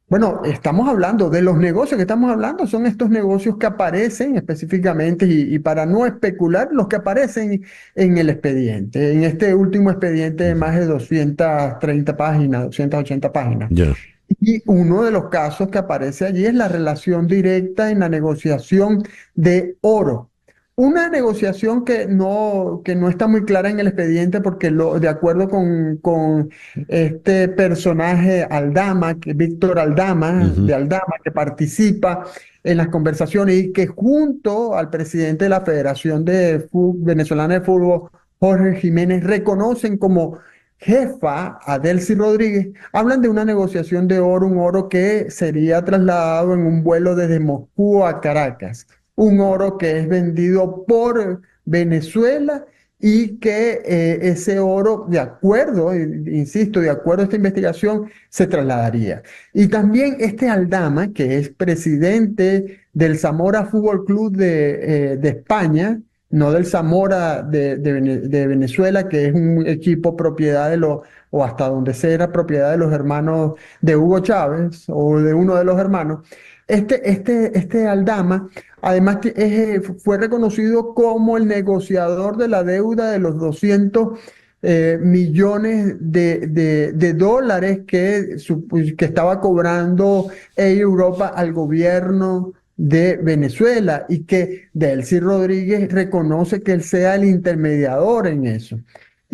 Bueno, estamos hablando de los negocios que estamos hablando, son estos negocios que aparecen específicamente y para no especular, los que aparecen en el expediente, en este último expediente de más de 230 páginas, 280 páginas. Yeah. Y uno de los casos que aparece allí es la relación directa en la negociación de oro. Una negociación que no está muy clara en el expediente porque de acuerdo con este personaje Aldama, Víctor Aldama, de Aldama, que participa en las conversaciones y que junto al presidente de la Federación Venezolana de Fútbol, Jorge Jiménez, reconocen como jefa a Delcy Rodríguez, hablan de una negociación de oro, un oro que sería trasladado en un vuelo desde Moscú a Caracas. Un oro que es vendido por Venezuela y que ese oro, de acuerdo, insisto, de acuerdo a esta investigación, se trasladaría. Y también este Aldama, que es presidente del Zamora Fútbol Club de España, no del Zamora de Venezuela, que es un equipo propiedad o hasta donde sea propiedad de los hermanos de Hugo Chávez o de uno de los hermanos. Este Aldama, además, fue reconocido como el negociador de la deuda de los 200 millones de dólares que estaba cobrando Europa al gobierno de Venezuela y que Delcy Rodríguez reconoce que él sea el intermediador en eso.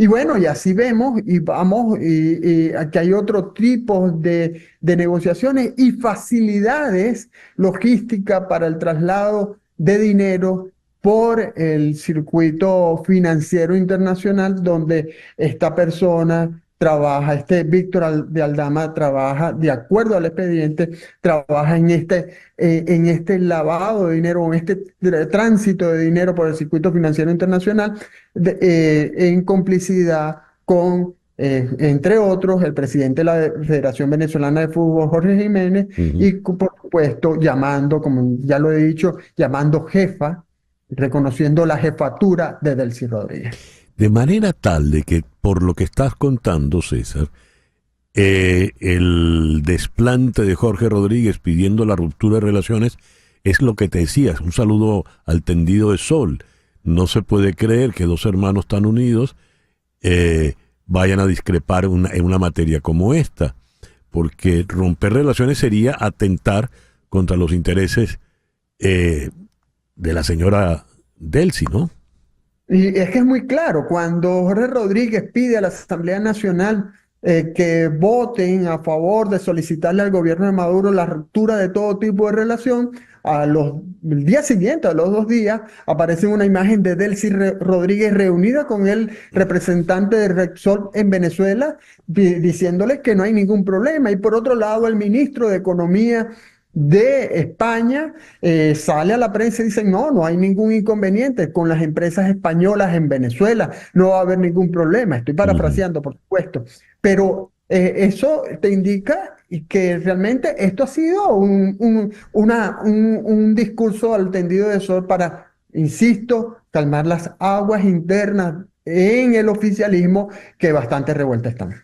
Y bueno, y así vemos y vamos, y aquí hay otro tipo de negociaciones y facilidades logísticas para el traslado de dinero por el circuito financiero internacional donde esta persona trabaja, Víctor de Aldama trabaja, de acuerdo al expediente, trabaja en este lavado de dinero, en este tránsito de dinero por el circuito financiero internacional, en complicidad con, entre otros, el presidente de la Federación Venezolana de Fútbol, Jorge Jiménez, y por supuesto llamando, como ya lo he dicho, llamando jefa, reconociendo la jefatura de Delcy Rodríguez. De manera tal de que, por lo que estás contando, César, el desplante de Jorge Rodríguez pidiendo la ruptura de relaciones es lo que te decías, un saludo al tendido de sol. No se puede creer que dos hermanos tan unidos vayan a discrepar en una materia como esta, porque romper relaciones sería atentar contra los intereses de la señora Delcy, ¿no? Y es que es muy claro, cuando Jorge Rodríguez pide a la Asamblea Nacional que voten a favor de solicitarle al gobierno de Maduro la ruptura de todo tipo de relación, el día siguiente, a los 2 días, aparece una imagen de Delcy Rodríguez reunida con el representante de Repsol en Venezuela, diciéndole que no hay ningún problema. Y por otro lado, el ministro de Economía de España sale a la prensa y dice no hay ningún inconveniente con las empresas españolas en Venezuela, no va a haber ningún problema. Estoy parafraseando, por supuesto, pero eso te indica que realmente esto ha sido un discurso al tendido de sol para, insisto, calmar las aguas internas en el oficialismo que bastante revueltas están.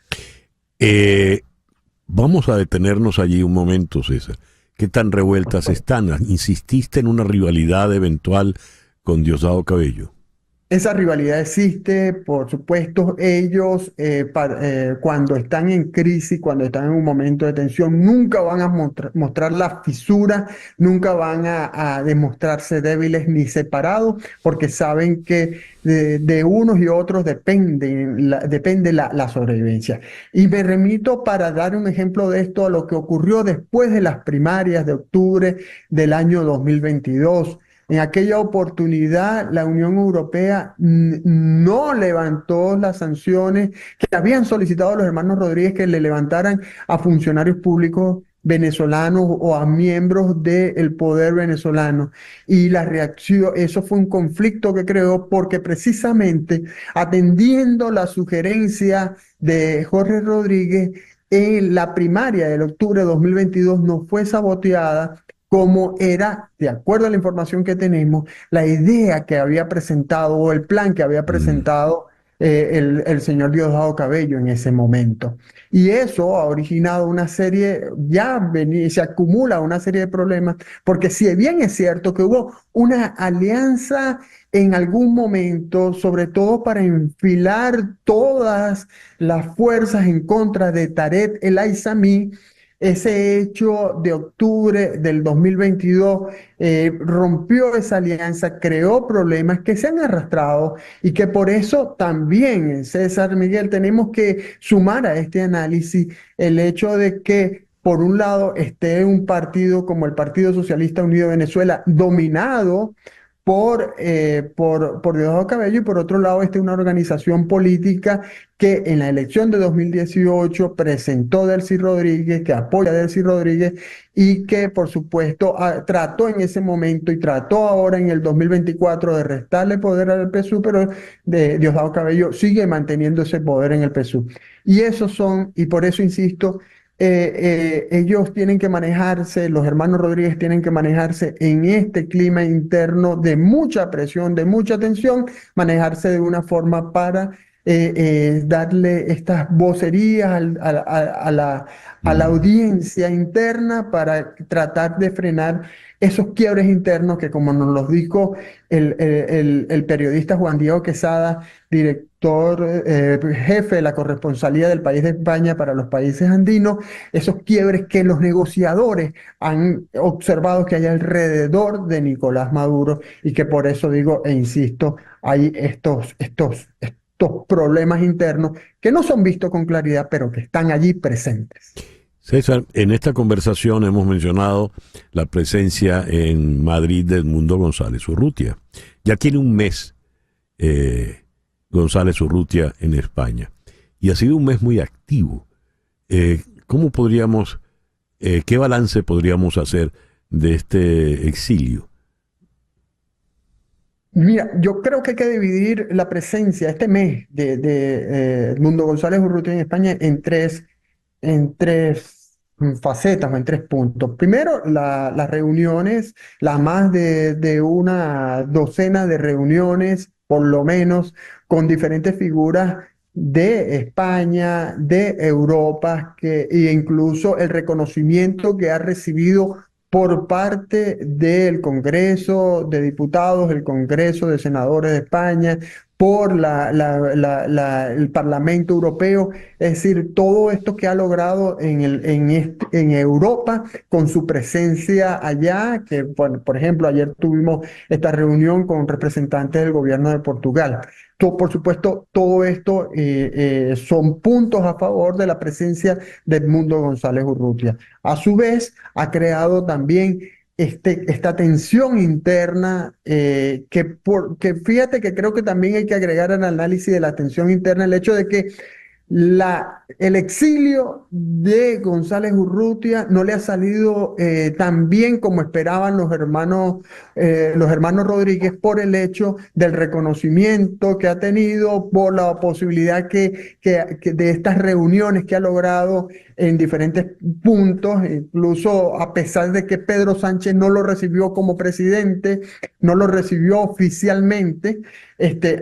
Vamos a detenernos allí un momento, César. ¿Qué tan revueltas están? ¿Insististe en una rivalidad eventual con Diosdado Cabello? esa rivalidad existe, por supuesto, ellos cuando están en crisis, cuando están en un momento de tensión, nunca van a mostrar la fisura, nunca van a demostrarse débiles ni separados, porque saben que de unos y otros depende la sobrevivencia. Y me remito para dar un ejemplo de esto a lo que ocurrió después de las primarias de octubre del año 2022. En aquella oportunidad, la Unión Europea no levantó las sanciones que habían solicitado los hermanos Rodríguez que le levantaran a funcionarios públicos venezolanos o a miembros del poder venezolano. Y la reacción, eso fue un conflicto que creó porque precisamente atendiendo la sugerencia de Jorge Rodríguez, en la primaria del octubre de 2022 no fue saboteada como era, de acuerdo a la información que tenemos, la idea que había presentado o el plan que había presentado el señor Diosdado Cabello en ese momento. Y eso ha originado una serie, se acumula una serie de problemas, porque si bien es cierto que hubo una alianza en algún momento, sobre todo para enfilar todas las fuerzas en contra de Tarek El Aissami, ese hecho de octubre del 2022 rompió esa alianza, creó problemas que se han arrastrado y que por eso también, César Miguel, tenemos que sumar a este análisis el hecho de que por un lado esté un partido como el Partido Socialista Unido de Venezuela dominado por Diosdado Cabello, y por otro lado una organización política que en la elección de 2018 presentó Delcy Rodríguez, que apoya a Delcy Rodríguez y que por supuesto trató en ese momento y trató ahora en el 2024 de restarle poder al PSUV, pero Diosdado Cabello sigue manteniendo ese poder en el PSUV. Y por eso insisto, ellos tienen que manejarse, los hermanos Rodríguez tienen que manejarse en este clima interno de mucha presión, de mucha tensión, manejarse de una forma para darle estas vocerías a la audiencia interna para tratar de frenar esos quiebres internos que, como nos los dijo el periodista Juan Diego Quesada, jefe de la corresponsalía del país de España para los países andinos, esos quiebres que los negociadores han observado que hay alrededor de Nicolás Maduro, y que por eso digo e insisto, hay estos problemas internos que no son vistos con claridad, pero que están allí presentes. César, en esta conversación hemos mencionado la presencia en Madrid de Edmundo González Urrutia. Ya tiene un mes González Urrutia en España y ha sido un mes muy activo. ¿Cómo podríamos, qué balance podríamos hacer de este exilio? Mira, yo creo que hay que dividir la presencia este mes de Edmundo González Urrutia en España en tres facetas o en tres puntos. Primero, las reuniones, las más de una docena de reuniones, por lo menos, con diferentes figuras de España, de Europa, e incluso el reconocimiento que ha recibido por parte del Congreso de Diputados, el Congreso de Senadores de España, por el Parlamento Europeo, es decir, todo esto que ha logrado en Europa con su presencia allá, que por ejemplo ayer tuvimos esta reunión con representantes del gobierno de Portugal. Por supuesto, todo esto son puntos a favor de la presencia de Edmundo González Urrutia. A su vez, ha creado también esta tensión interna que fíjate que creo que también hay que agregar al análisis de la tensión interna el hecho de que el exilio de González Urrutia no le ha salido tan bien como esperaban los hermanos Rodríguez, por el hecho del reconocimiento que ha tenido, por la posibilidad que de estas reuniones que ha logrado en diferentes puntos, incluso a pesar de que Pedro Sánchez no lo recibió como presidente, no lo recibió oficialmente,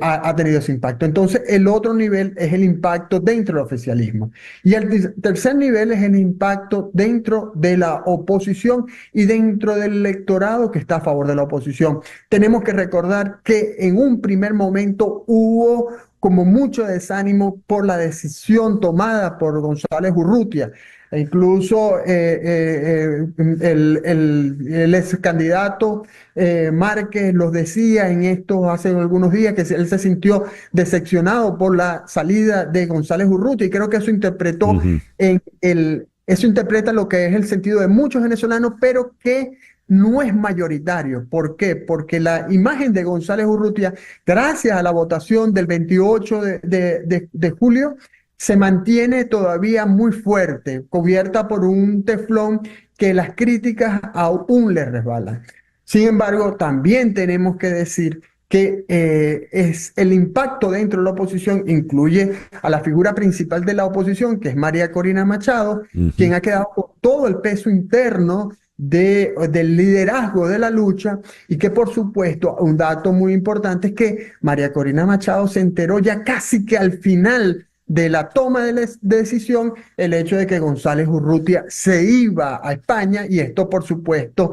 ha tenido ese impacto. Entonces, el otro nivel es el impacto dentro del oficialismo. Y el tercer nivel es el impacto dentro de la oposición y dentro del electorado que está a favor de la oposición. Tenemos que recordar que en un primer momento hubo como mucho desánimo por la decisión tomada por González Urrutia. E incluso el ex candidato Márquez los decía en esto hace algunos días, que él se sintió decepcionado por la salida de González Urrutia, y creo que eso interpretó eso interpreta lo que es el sentido de muchos venezolanos, pero que no es mayoritario. ¿Por qué? Porque la imagen de González Urrutia, gracias a la votación del 28 de julio, se mantiene todavía muy fuerte, cubierta por un teflón que las críticas aún le resbalan. Sin embargo, también tenemos que decir que es el impacto dentro de la oposición incluye a la figura principal de la oposición, que es María Corina Machado, quien ha quedado con todo el peso interno del liderazgo de la lucha, y que por supuesto un dato muy importante es que María Corina Machado se enteró ya casi que al final de la toma de decisión el hecho de que González Urrutia se iba a España, y esto por supuesto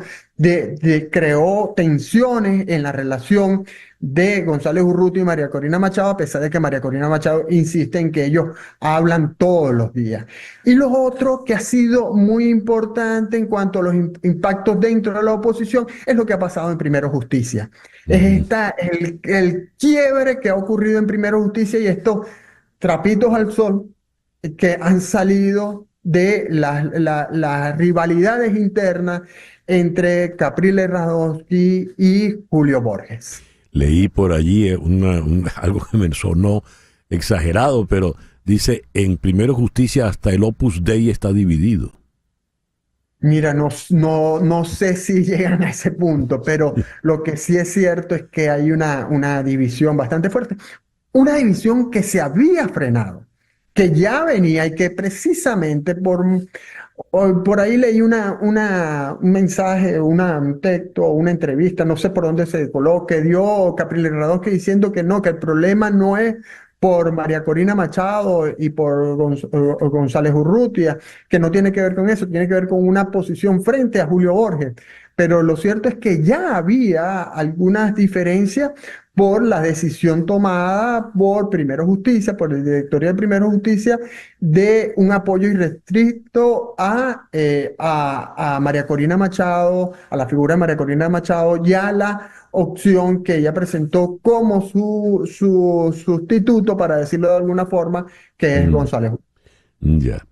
creó tensiones en la relación de González Urrutia y María Corina Machado, a pesar de que María Corina Machado insiste en que ellos hablan todos los días. Y lo otro que ha sido muy importante en cuanto a los impactos dentro de la oposición es lo que ha pasado en Primero Justicia. Es el quiebre que ha ocurrido en Primero Justicia y estos trapitos al sol que han salido de las rivalidades internas entre Capriles Radonsky y Julio Borges. Leí por allí algo que me sonó exagerado, pero dice, en Primero Justicia hasta el Opus Dei está dividido. Mira, no sé si llegan a ese punto, pero lo que sí es cierto es que hay una división bastante fuerte. Una división que se había frenado, que ya venía, y que precisamente por ahí leí un mensaje, un texto, una entrevista, no sé por dónde se coló, que dio Capriles Radonsky diciendo que no, que el problema no es por María Corina Machado y por González Urrutia, que no tiene que ver con eso, tiene que ver con una posición frente a Julio Borges. Pero lo cierto es que ya había algunas diferencias por la decisión tomada por Primero Justicia, por el directorio de Primero Justicia, de un apoyo irrestricto a María Corina Machado, a la figura de María Corina Machado, y a la opción que ella presentó como su sustituto, para decirlo de alguna forma, que es González. Ya.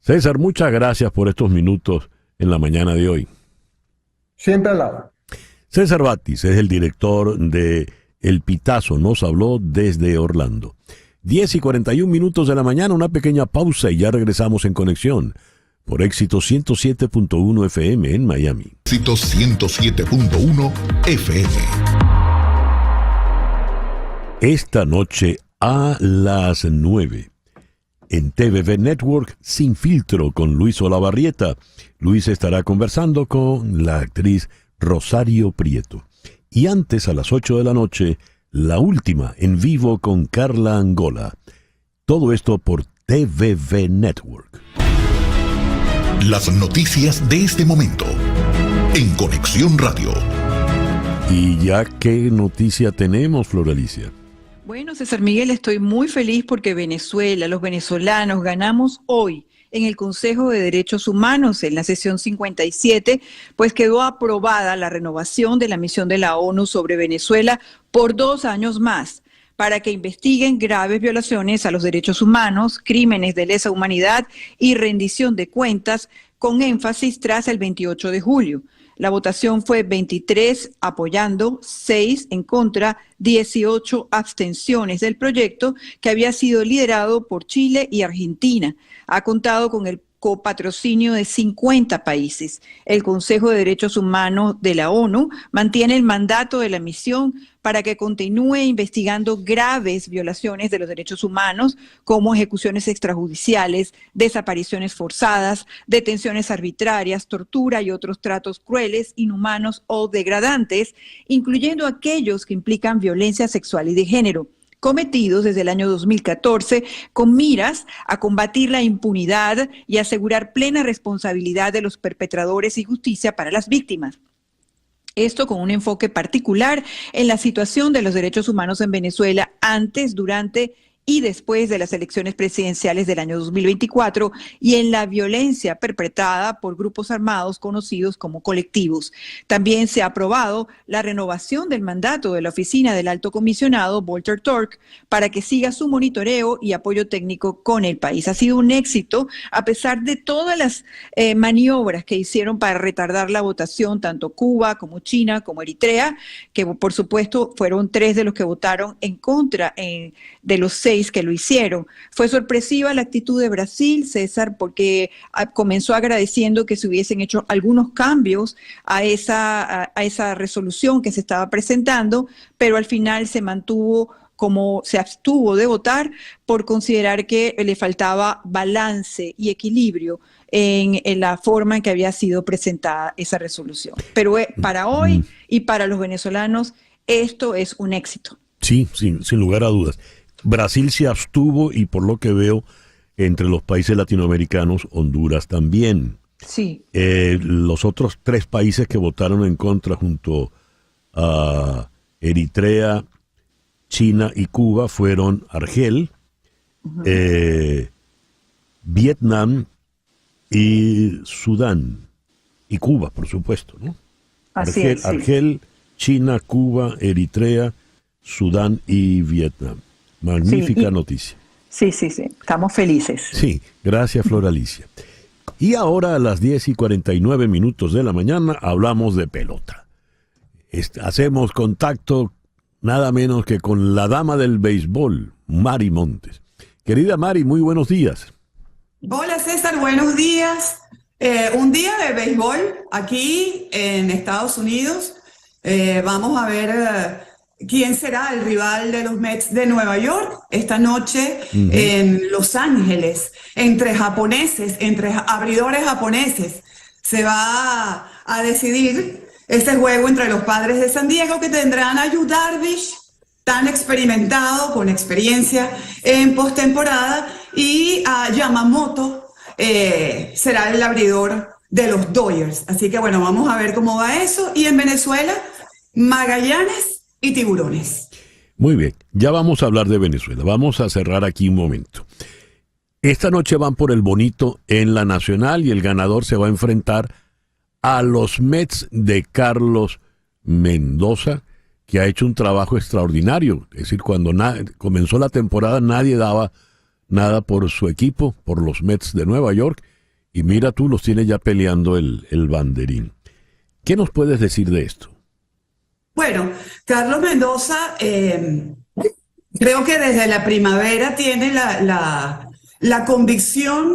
César, muchas gracias por estos minutos en la mañana de hoy. Siempre al lado. César Batis es el director de El Pitazo, nos habló desde Orlando. 10:41 de la mañana, una pequeña pausa y ya regresamos en conexión por Éxito 107.1 FM en Miami. Éxito 107.1 FM. Esta noche a las 9 en TVV Network, Sin Filtro, con Luis Olavarrieta. Luis estará conversando con la actriz Rosario Prieto. Y antes, a las 8 de la noche, La Última, en vivo con Carla Angola. Todo esto por TVV Network. Las noticias de este momento, en Conexión Radio. ¿Y ya qué noticia tenemos, Flor Alicia? Bueno, César Miguel, estoy muy feliz porque Venezuela, los venezolanos, ganamos hoy en el Consejo de Derechos Humanos, en la sesión 57, pues quedó aprobada la renovación de la misión de la ONU sobre Venezuela por 2 años más, para que investiguen graves violaciones a los derechos humanos, crímenes de lesa humanidad y rendición de cuentas, con énfasis tras el 28 de julio. La votación fue 23 apoyando, 6 en contra, 18 abstenciones del proyecto, que había sido liderado por Chile y Argentina. Ha contado con el copatrocinio de 50 países. El Consejo de Derechos Humanos de la ONU mantiene el mandato de la misión para que continúe investigando graves violaciones de los derechos humanos, como ejecuciones extrajudiciales, desapariciones forzadas, detenciones arbitrarias, tortura y otros tratos crueles, inhumanos o degradantes, incluyendo aquellos que implican violencia sexual y de género, cometidos desde el año 2014 con miras a combatir la impunidad y asegurar plena responsabilidad de los perpetradores y justicia para las víctimas. Esto con un enfoque particular en la situación de los derechos humanos en Venezuela antes, durante y después de las elecciones presidenciales del año 2024 y en la violencia perpetrada por grupos armados conocidos como colectivos. También se ha aprobado la renovación del mandato de la oficina del Alto Comisionado Volker Turk para que siga su monitoreo y apoyo técnico con el país. Ha sido un éxito a pesar de todas las maniobras que hicieron para retardar la votación, tanto Cuba como China como Eritrea, que por supuesto fueron 3 de los que votaron en contra de los 6 que lo hicieron. Fue sorpresiva la actitud de Brasil, César, porque comenzó agradeciendo que se hubiesen hecho algunos cambios a esa resolución que se estaba presentando, pero al final se mantuvo como se abstuvo de votar por considerar que le faltaba balance y equilibrio en la forma en que había sido presentada esa resolución. Pero para hoy y para los venezolanos esto es un éxito. Sí, sin lugar a dudas. Brasil se abstuvo y por lo que veo, entre los países latinoamericanos, Honduras también. Sí. Los otros 3 países que votaron en contra junto a Eritrea, China y Cuba fueron Argel, Vietnam y Sudán. Y Cuba, por supuesto, ¿no? Así es, sí. Argel, China, Cuba, Eritrea, Sudán y Vietnam. Magnífica noticia. Sí. Estamos felices. Sí, gracias, Flor Alicia. Y ahora a las 10:49 de la mañana hablamos de pelota. Hacemos contacto nada menos que con la dama del béisbol, Mari Montes. Querida Mari, muy buenos días. Hola César, buenos días. Un día de béisbol aquí en Estados Unidos. Vamos a ver quién será el rival de los Mets de Nueva York esta noche en Los Ángeles, entre japoneses, entre abridores japoneses. Se va a decidir ese juego entre los Padres de San Diego, que tendrán a Yu Darvish, tan experimentado, con experiencia en postemporada, y a Yamamoto, será el abridor de los Dodgers. Así que bueno, vamos a ver cómo va eso. Y en Venezuela, Magallanes y Tiburones. Muy bien, ya vamos a hablar de Venezuela. Vamos a cerrar aquí un momento. Esta noche van por el bonito en la Nacional y el ganador se va a enfrentar a los Mets de Carlos Mendoza, que ha hecho un trabajo extraordinario. Es decir, cuando comenzó la temporada nadie daba nada por su equipo, por los Mets de Nueva York, y mira tú, los tiene ya peleando el banderín. ¿Qué nos puedes decir de esto? Bueno, Carlos Mendoza, creo que desde la primavera tiene la convicción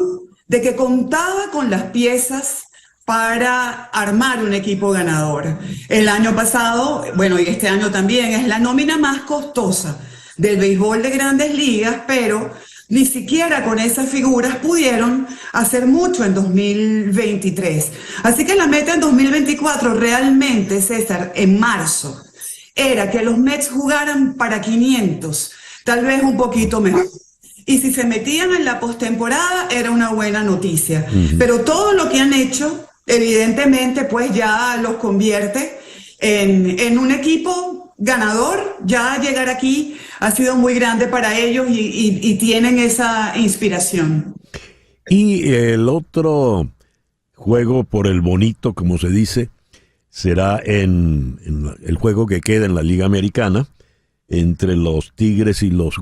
de que contaba con las piezas para armar un equipo ganador. El año pasado, bueno, y este año también, es la nómina más costosa del béisbol de Grandes Ligas, pero ni siquiera con esas figuras pudieron hacer mucho en 2023. Así que la meta en 2024 realmente, César, en marzo, era que los Mets jugaran para 500, tal vez un poquito mejor. Y si se metían en la postemporada era una buena noticia. Pero todo lo que han hecho, evidentemente, pues ya los convierte en un equipo ganador. Ya llegar aquí ha sido muy grande para ellos y tienen esa inspiración. Y el otro juego por el bonito, como se dice, será en el juego que queda en la Liga Americana entre los Tigres y los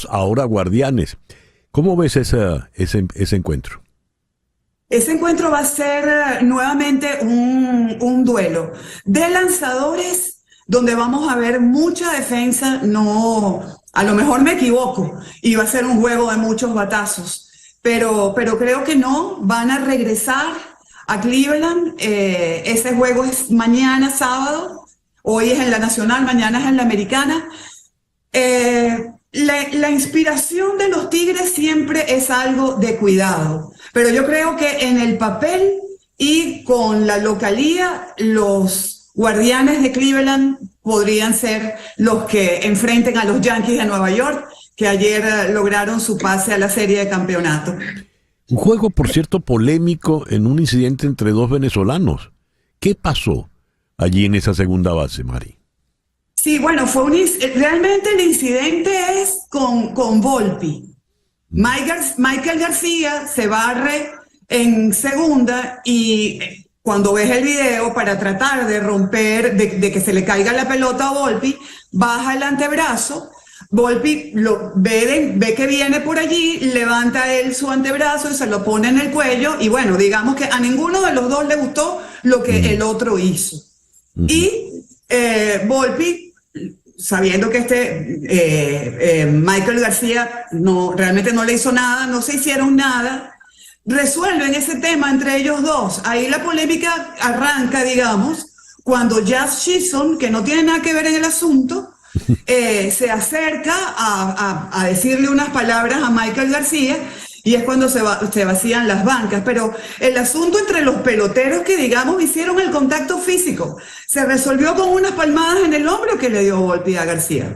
ahora Guardianes. ¿Cómo ves ese encuentro? Ese encuentro va a ser nuevamente un duelo de lanzadores donde vamos a ver mucha defensa. No, a lo mejor me equivoco y va a ser un juego de muchos batazos, pero creo que no, van a regresar a Cleveland. Ese juego es mañana sábado, hoy es en la Nacional, mañana es en la Americana. La inspiración de los Tigres siempre es algo de cuidado, pero yo creo que en el papel y con la localía, los Guardianes de Cleveland podrían ser los que enfrenten a los Yankees de Nueva York, que ayer lograron su pase a la serie de campeonato. Un juego, por cierto, polémico en un incidente entre dos venezolanos. ¿Qué pasó allí en esa segunda base, Mari? Sí, bueno, realmente el incidente es con Volpi. Michael García se barre en segunda y cuando ves el video, para tratar de romper, de que se le caiga la pelota a Volpi, baja el antebrazo. Volpi ve que viene por allí, levanta él su antebrazo y se lo pone en el cuello, y bueno, digamos que a ninguno de los dos le gustó lo que el otro hizo. Y Volpi, sabiendo que Michael García realmente no le hizo nada, no se hicieron nada, resuelven ese tema entre ellos dos. Ahí la polémica arranca, digamos, cuando Jazz Chisholm, que no tiene nada que ver en el asunto, se acerca a decirle unas palabras a Michael García, y es cuando se vacían las bancas. Pero el asunto entre los peloteros que, digamos, hicieron el contacto físico se resolvió con unas palmadas en el hombro que le dio Volpi a García.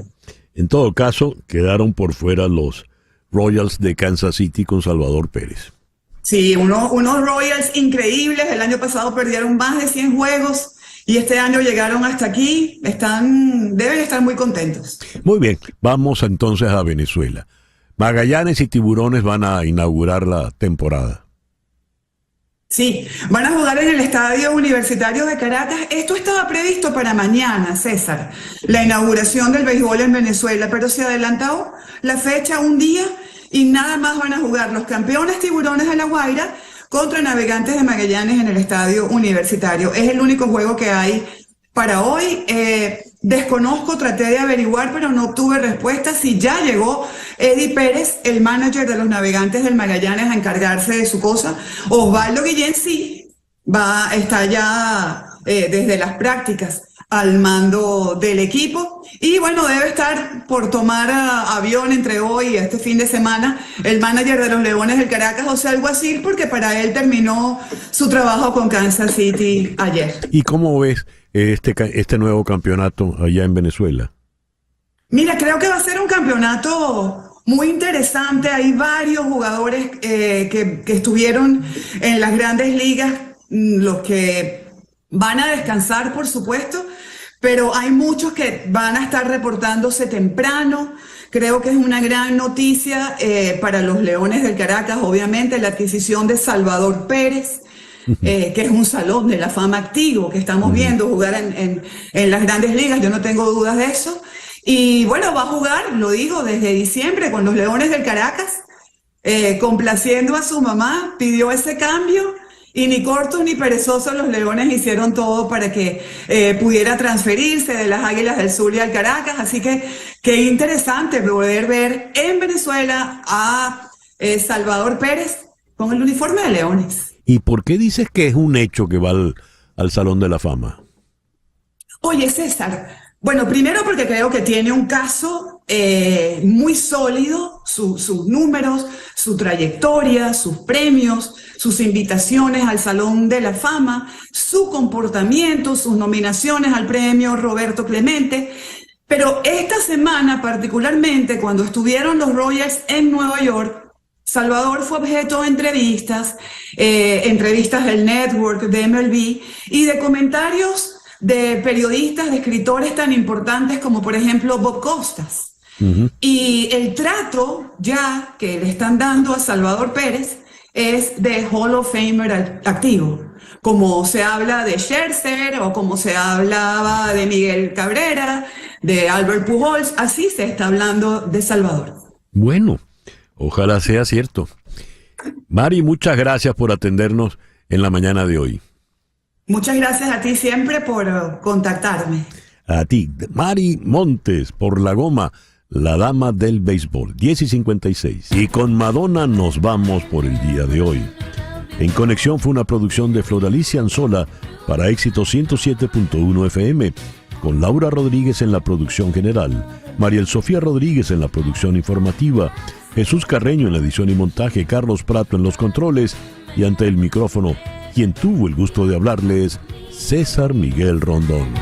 En todo caso, quedaron por fuera los Royals de Kansas City con Salvador Pérez. Sí, unos Royals increíbles. El año pasado perdieron más de 100 juegos y este año llegaron hasta aquí. Deben estar muy contentos. Muy bien, vamos entonces a Venezuela. Magallanes y Tiburones van a inaugurar la temporada. Sí, van a jugar en el Estadio Universitario de Caracas. Esto estaba previsto para mañana, César, la inauguración del béisbol en Venezuela, pero se adelantó la fecha un día y nada más van a jugar los campeones Tiburones de La Guaira contra Navegantes de Magallanes en el Estadio Universitario. Es el único juego que hay para hoy. Desconozco, traté de averiguar, pero no obtuve respuesta si ya llegó Eddie Pérez, el manager de los Navegantes del Magallanes, a encargarse de su cosa. Osvaldo Guillén sí está ya desde las prácticas al mando del equipo, y bueno, debe estar por tomar avión entre hoy y este fin de semana el manager de los Leones del Caracas, José Alguacil, porque para él terminó su trabajo con Kansas City ayer. ¿Y cómo ves este nuevo campeonato allá en Venezuela? Mira, creo que va a ser un campeonato muy interesante. Hay varios jugadores que estuvieron en las grandes ligas, los que van a descansar, por supuesto, pero hay muchos que van a estar reportándose temprano. Creo que es una gran noticia para los Leones del Caracas, obviamente, la adquisición de Salvador Pérez, que es un salón de la fama activo que estamos viendo jugar en las grandes ligas. Yo no tengo dudas de eso. Y bueno, va a jugar, lo digo, desde diciembre con los Leones del Caracas, complaciendo a su mamá, pidió ese cambio. Y ni cortos ni perezosos los Leones hicieron todo para que pudiera transferirse de las Águilas del Zulia al Caracas. Así que qué interesante poder ver en Venezuela a Salvador Pérez con el uniforme de Leones. ¿Y por qué dices que es un hecho que va al Salón de la Fama? Oye, César, bueno, primero porque creo que tiene un caso muy sólido, sus números, su trayectoria, sus premios, sus invitaciones al Salón de la Fama, su comportamiento, sus nominaciones al premio Roberto Clemente. Pero esta semana, particularmente cuando estuvieron los Royals en Nueva York, Salvador fue objeto de entrevistas del network de MLB y de comentarios de periodistas, de escritores tan importantes como por ejemplo Bob Costas. Y el trato ya que le están dando a Salvador Pérez es de Hall of Famer activo, como se habla de Scherzer o como se hablaba de Miguel Cabrera, de Albert Pujols, así se está hablando de Salvador. Bueno, ojalá sea cierto. Mari, muchas gracias por atendernos en la mañana de hoy. Muchas gracias a ti siempre por contactarme. A ti, Mari Montes, por La Goma La Dama del Béisbol, 10:56. Y con Madonna nos vamos por el día de hoy. En Conexión fue una producción de Floralicia Anzola para Éxito 107.1 FM, con Laura Rodríguez en la producción general, Mariel Sofía Rodríguez en la producción informativa, Jesús Carreño en la edición y montaje, Carlos Prato en los controles, y ante el micrófono, quien tuvo el gusto de hablarles, César Miguel Rondón.